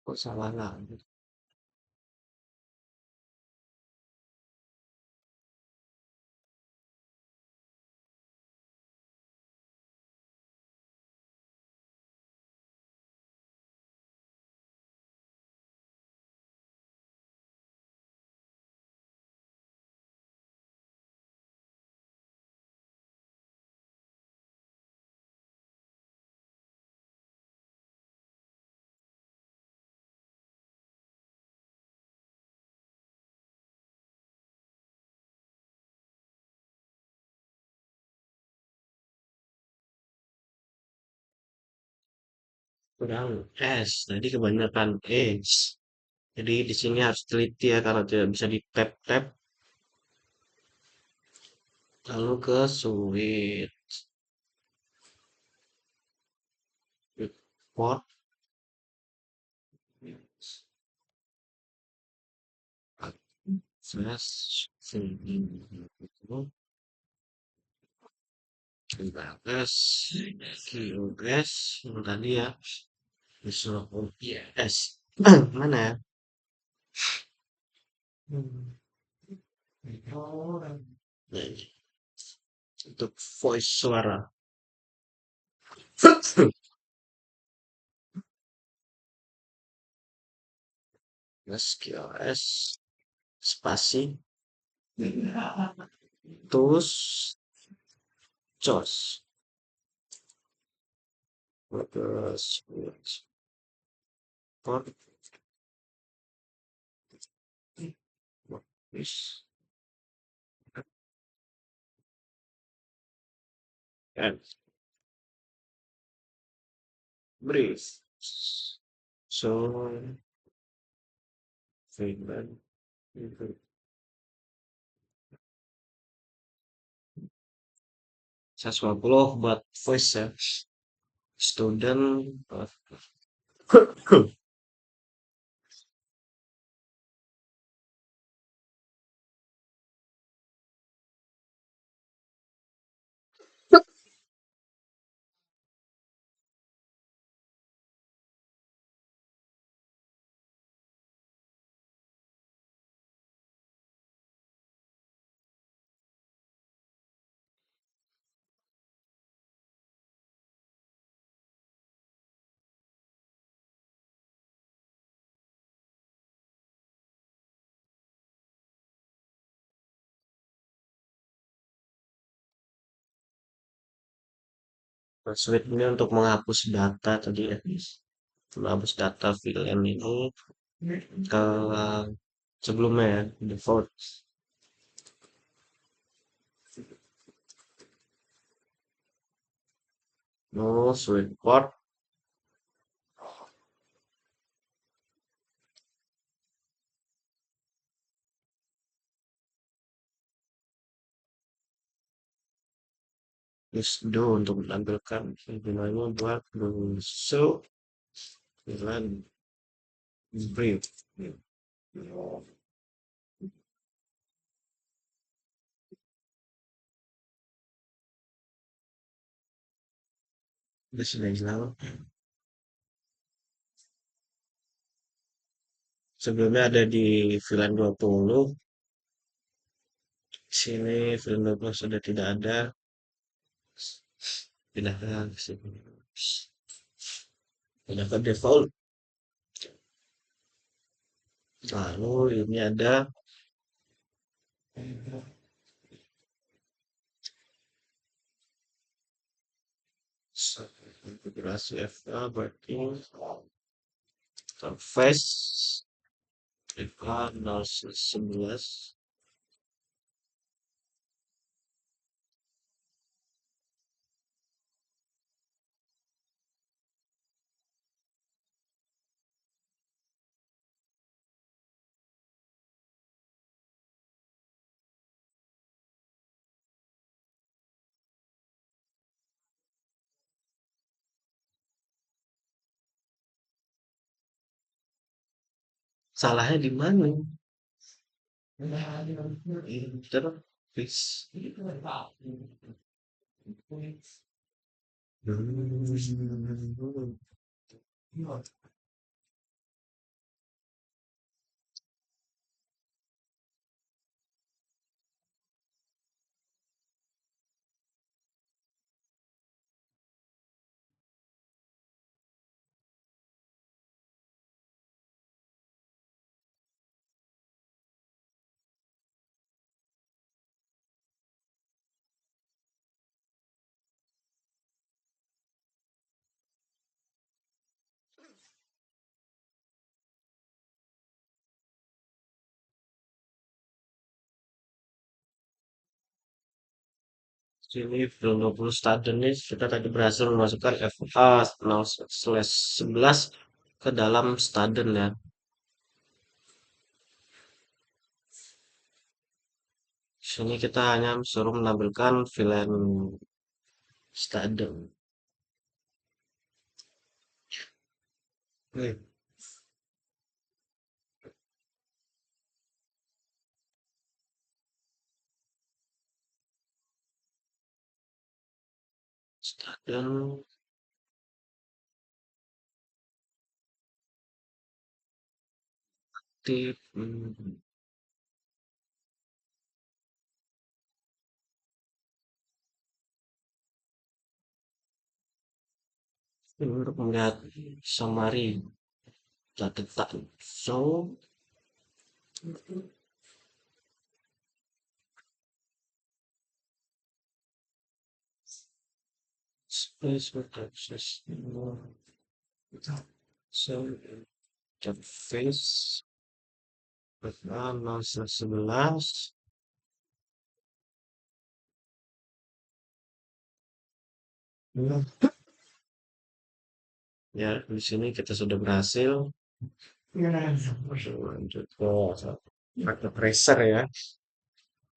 Speaker 3: Kok salah lagi? kurang S. Tadi kebanyakan E. Jadi di sini harus teliti ya karena tidak bisa di tap tap. Lalu ke sweet pot. Slash sini QS QS yang tadi ya disuruh S mana ya. Nah, ini untuk voice suara. Yes, QS spasi terus jos terus pot terus and brief so Finland 150 buat voice ya student password ini untuk menghapus data tadi ya menghapus data VLAN ini ke sebelumnya ya default no sweet port use do untuk menampilkan gunanya buat so VLAN brief ini sudah hilang sebelumnya ada di VLAN 20 sini VLAN 20 sudah tidak ada pindah ke sini pindah ke default lalu ini ada konfigurasi FA berarti surface FA 011 salahnya di mana terus Sini film 20 Staden nih kita tadi berhasil memasukkan FA 0/11 ke dalam Staden ya. Sini kita hanya suruh menampilkan VLAN Staden. Oke. Staden aktif. Untuk melihat summary catatan. So, space with access. So, chat face. FA 0/11. Ya, di sini kita sudah berhasil. Lanjut ke faktor tracer ya.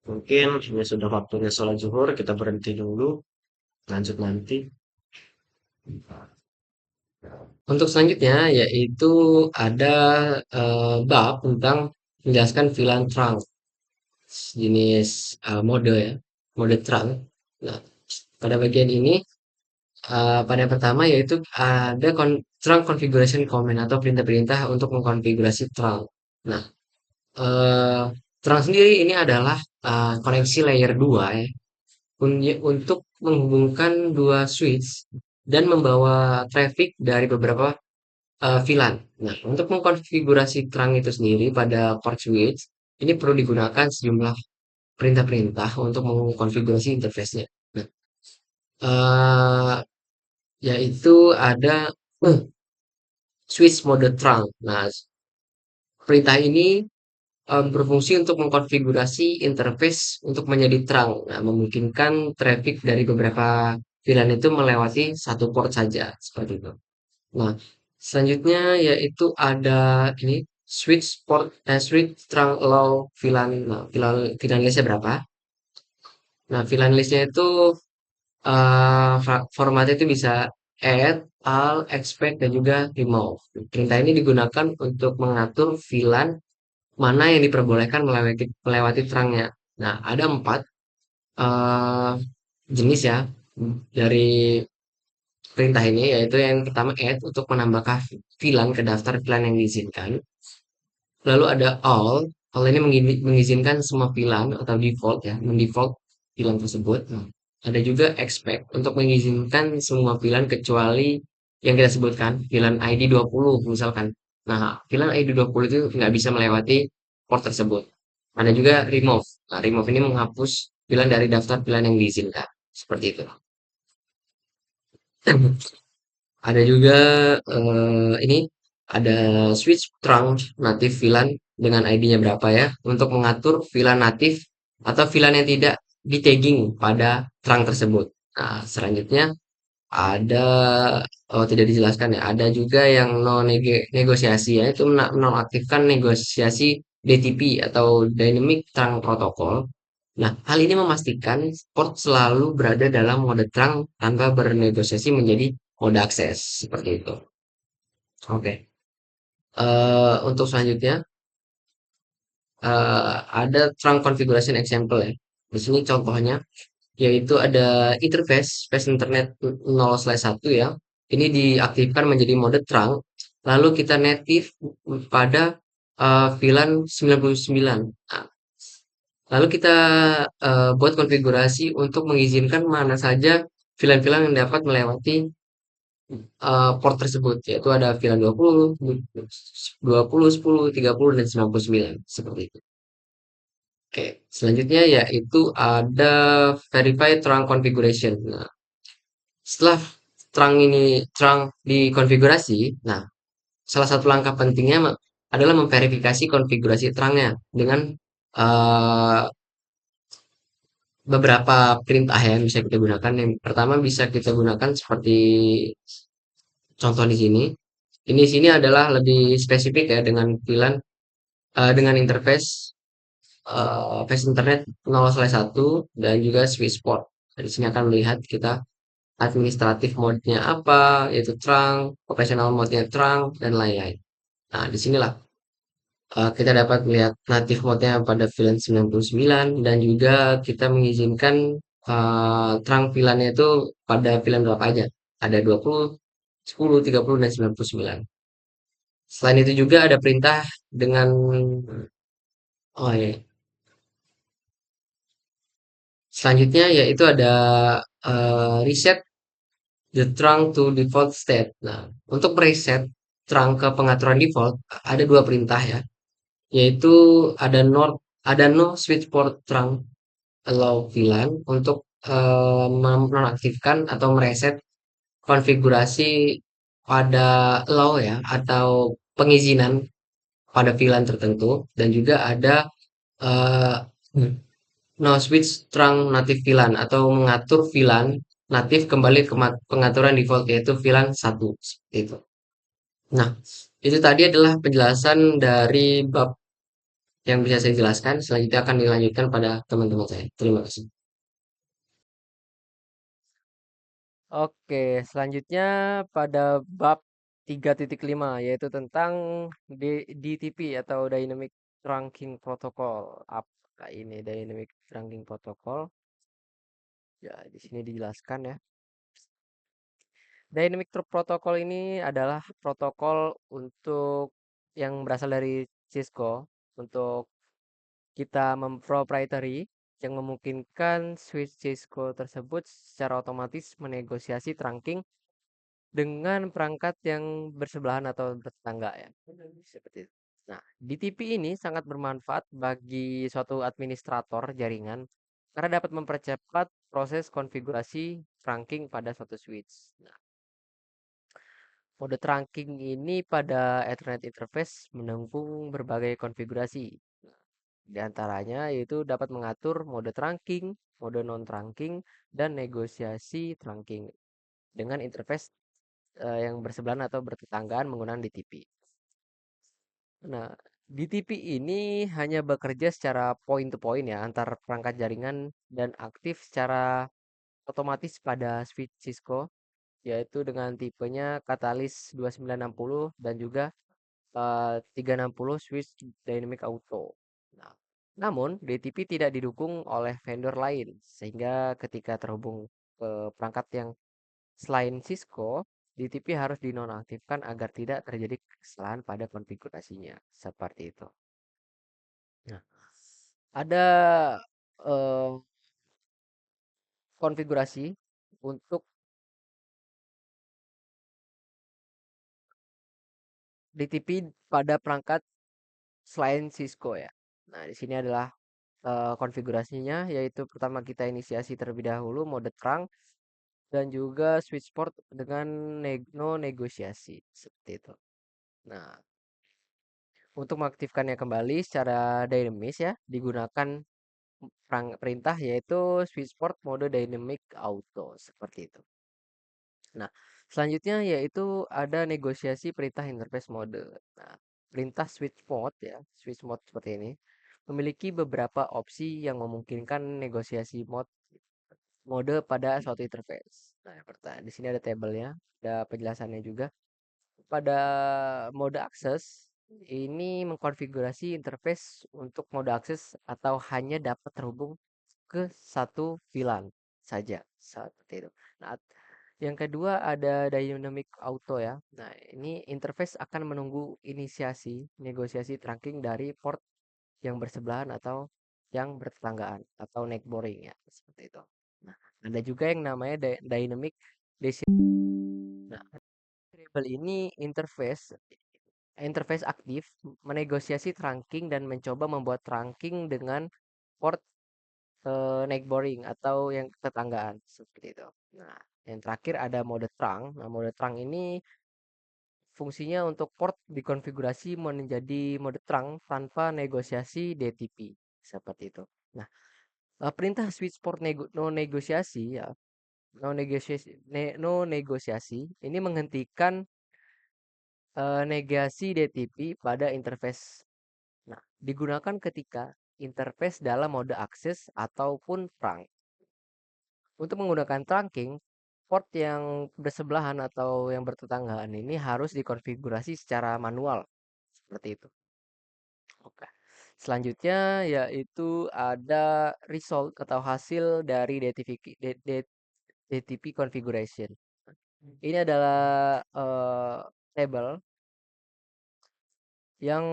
Speaker 3: Mungkin ini sudah waktunya sholat zuhur, kita berhenti dulu. Lanjut nanti.
Speaker 1: Untuk selanjutnya yaitu ada bab tentang menjelaskan VLAN trunk jenis mode ya, mode trunk. Nah, pada bagian ini pada yang pertama yaitu ada trunk configuration command atau perintah-perintah untuk mengkonfigurasi trunk. Nah, eh, trunk sendiri ini adalah koneksi layer 2 ya, untuk menghubungkan dua switch dan membawa traffic dari beberapa VLAN. Nah, untuk mengkonfigurasi trunk itu sendiri pada port switch, ini perlu digunakan sejumlah perintah-perintah untuk mengkonfigurasi interface-nya. Nah, eh, yaitu ada switch mode trunk. Nah, perintah ini berfungsi untuk mengkonfigurasi interface untuk menjadi terang. Nah, memungkinkan traffic dari beberapa VLAN itu melewati satu port saja, seperti itu. Nah, selanjutnya yaitu ada ini switch trunk allow VLAN. Nah, VLAN listnya berapa? Nah, VLAN listnya itu formatnya itu bisa add, all, expect, dan juga remove. Perintah ini digunakan untuk mengatur VLAN mana yang diperbolehkan melewati terangnya. Nah, ada 4 eh, jenis ya dari perintah ini, yaitu yang pertama add untuk menambahkan VLAN ke daftar VLAN yang diizinkan. Lalu ada all ini mengizinkan semua VLAN atau default ya, mendefault VLAN tersebut. Nah, ada juga expect untuk mengizinkan semua VLAN kecuali yang kita sebutkan VLAN ID 20 misalkan. Nah, VLAN ID 20 itu nggak bisa melewati port tersebut. Ada juga remove. Nah, remove ini menghapus VLAN dari daftar VLAN yang diizinkan. Seperti itu. Ada juga ini ada switch trunk native VLAN dengan ID-nya berapa ya untuk mengatur VLAN natif atau VLAN yang tidak di tagging pada trunk tersebut. Nah, selanjutnya ada tidak dijelaskan ya. Ada juga yang negosiasi ya itu menonaktifkan negosiasi DTP atau Dynamic Trunk Protocol. Nah, hal ini memastikan port selalu berada dalam mode terang tanpa bernegosiasi menjadi mode akses seperti itu. Oke. Untuk selanjutnya ada trunk configuration example ya. Di sini contohnya yaitu ada interface Space Internet 0/1 ya. Ini diaktifkan menjadi mode trunk. Lalu kita native pada VLAN 99. Nah, lalu kita buat konfigurasi untuk mengizinkan mana saja VLAN-VLAN yang dapat melewati port tersebut, yaitu ada VLAN 20, 20, 10, 30, dan 99 seperti itu. Oke, selanjutnya yaitu ada verify trunk configuration. Nah, setelah trunk dikonfigurasi, nah salah satu langkah pentingnya adalah memverifikasi konfigurasi trungnya dengan uh,
Speaker 4: beberapa perintah yang bisa kita gunakan. Yang pertama bisa kita gunakan seperti contoh di sini. Ini di sini adalah lebih spesifik ya dengan VLAN dengan interface face internet 0/1 dan juga switch port. Di sini akan melihat kita administratif mode-nya apa, yaitu trunk, operational mode-nya trunk, dan lain-lain. Nah, disinilah kita dapat melihat native mode-nya pada VLAN 99 dan juga kita mengizinkan trunk VLAN-nya itu pada VLAN berapa aja. Ada 20, 10, 30, dan 99. Selain itu juga ada perintah dengan oh ya, selanjutnya yaitu ada reset the trunk to default state. Nah, untuk reset trunk ke pengaturan default ada dua perintah ya, yaitu ada no switch port trunk allow VLAN untuk menonaktifkan atau mereset konfigurasi pada allow ya atau pengizinan pada VLAN tertentu, dan juga ada eh, no switch trunk native VLAN atau mengatur VLAN natif kembali ke pengaturan default yaitu VLAN 1 seperti itu. Nah, itu tadi adalah penjelasan dari bab yang bisa saya jelaskan. Selanjutnya akan dilanjutkan pada teman-teman saya. Terima kasih.
Speaker 5: Oke, selanjutnya pada bab 3.5 yaitu tentang DTP atau Dynamic Trunking Protocol. Apa ini Dynamic Trunking Protocol? Ya, di sini dijelaskan ya. Dynamic Protocol ini adalah protokol untuk yang berasal dari Cisco untuk kita memproprietary yang memungkinkan switch Cisco tersebut secara otomatis menegosiasi trunking dengan perangkat yang bersebelahan atau bertetangga ya. Seperti itu. Nah, DTP ini sangat bermanfaat bagi suatu administrator jaringan karena dapat mempercepat proses konfigurasi trunking pada suatu switch. Nah, mode trunking ini pada Ethernet interface mendukung berbagai konfigurasi. Di antaranya yaitu dapat mengatur mode trunking, mode non-trunking, dan negosiasi trunking dengan interface yang bersebelahan atau bertetanggaan menggunakan DTP. Nah, DTP ini hanya bekerja secara point to point ya antar perangkat jaringan dan aktif secara otomatis pada switch Cisco yaitu dengan tipenya Catalyst 2960 dan juga 360 switch dynamic auto. Nah, namun DTP tidak didukung oleh vendor lain sehingga ketika terhubung ke perangkat yang selain Cisco, DTP harus dinonaktifkan agar tidak terjadi kesalahan pada konfigurasinya. Seperti itu. Nah, ada eh, konfigurasi untuk DTP pada perangkat selain Cisco ya. Nah, di sini adalah konfigurasinya yaitu pertama kita inisiasi terlebih dahulu mode trunk dan juga switch port dengan no negosiasi seperti itu. Nah, untuk mengaktifkannya kembali secara dinamis ya digunakan perintah yaitu switch port mode dynamic auto seperti itu. Nah, selanjutnya yaitu ada negosiasi perintah interface mode. Nah, perintah switch mode ya, switch mode seperti ini memiliki beberapa opsi yang memungkinkan negosiasi mode pada suatu interface. Nah, yang pertama di sini ada tabelnya, ada penjelasannya juga. Pada mode akses ini mengkonfigurasi interface untuk mode akses atau hanya dapat terhubung ke satu VLAN saja seperti itu. Nah, yang kedua ada dynamic auto ya. Nah, ini interface akan menunggu inisiasi negosiasi trunking dari port yang bersebelahan atau yang bertetanggaan atau neighboring ya, seperti itu. Nah, ada juga yang namanya dynamic decision. Nah, variable ini interface aktif menegosiasi trunking dan mencoba membuat trunking dengan port neighboring atau yang tetanggaan seperti itu. Nah, yang terakhir ada mode trunk. Nah, mode trunk ini fungsinya untuk port dikonfigurasi menjadi mode trunk tanpa negosiasi DTP seperti itu. Nah, Perintah switch port no negosiasi ya, no negosiasi ini menghentikan negasi DTP pada interface. Nah, digunakan ketika interface dalam mode akses ataupun trunk. Untuk menggunakan trunking, port yang bersebelahan atau yang bertetanggaan ini harus dikonfigurasi secara manual seperti itu. Oke. Selanjutnya yaitu ada result atau hasil dari DTP configuration. Ini adalah table yang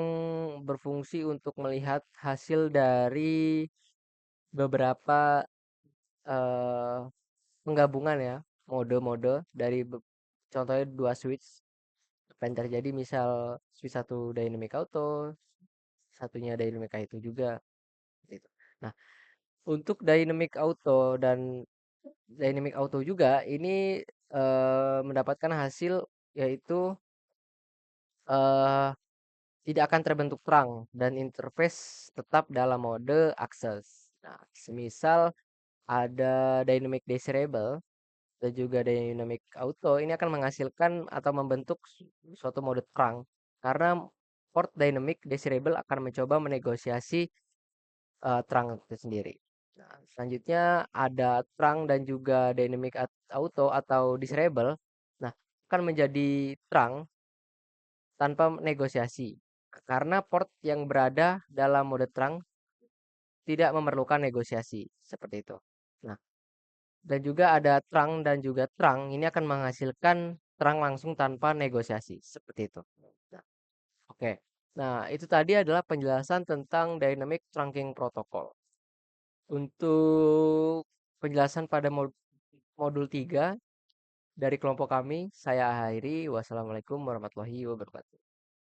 Speaker 5: berfungsi untuk melihat hasil dari beberapa eh, penggabungan ya, mode-mode dari contohnya dua switch. Apa yang terjadi misal switch satu dynamic auto, satunya dynamic itu juga gitu. Nah, untuk dynamic auto juga ini mendapatkan hasil yaitu eh tidak akan terbentuk terang dan interface tetap dalam mode akses. Nah, semisal ada dynamic desirable dan juga dynamic auto ini akan menghasilkan atau membentuk suatu mode terang karena port dynamic desirable akan mencoba menegosiasi terang itu sendiri. Nah, selanjutnya ada terang dan juga dynamic auto atau disable. Nah, akan menjadi terang tanpa negosiasi karena port yang berada dalam mode terang tidak memerlukan negosiasi seperti itu. Nah, dan juga ada terang dan juga terang ini akan menghasilkan terang langsung tanpa negosiasi seperti itu. Nah, oke. Nah, itu tadi adalah penjelasan tentang dynamic trunking protocol. Untuk penjelasan pada modul 3 dari kelompok kami, saya akhiri. Wassalamualaikum warahmatullahi wabarakatuh.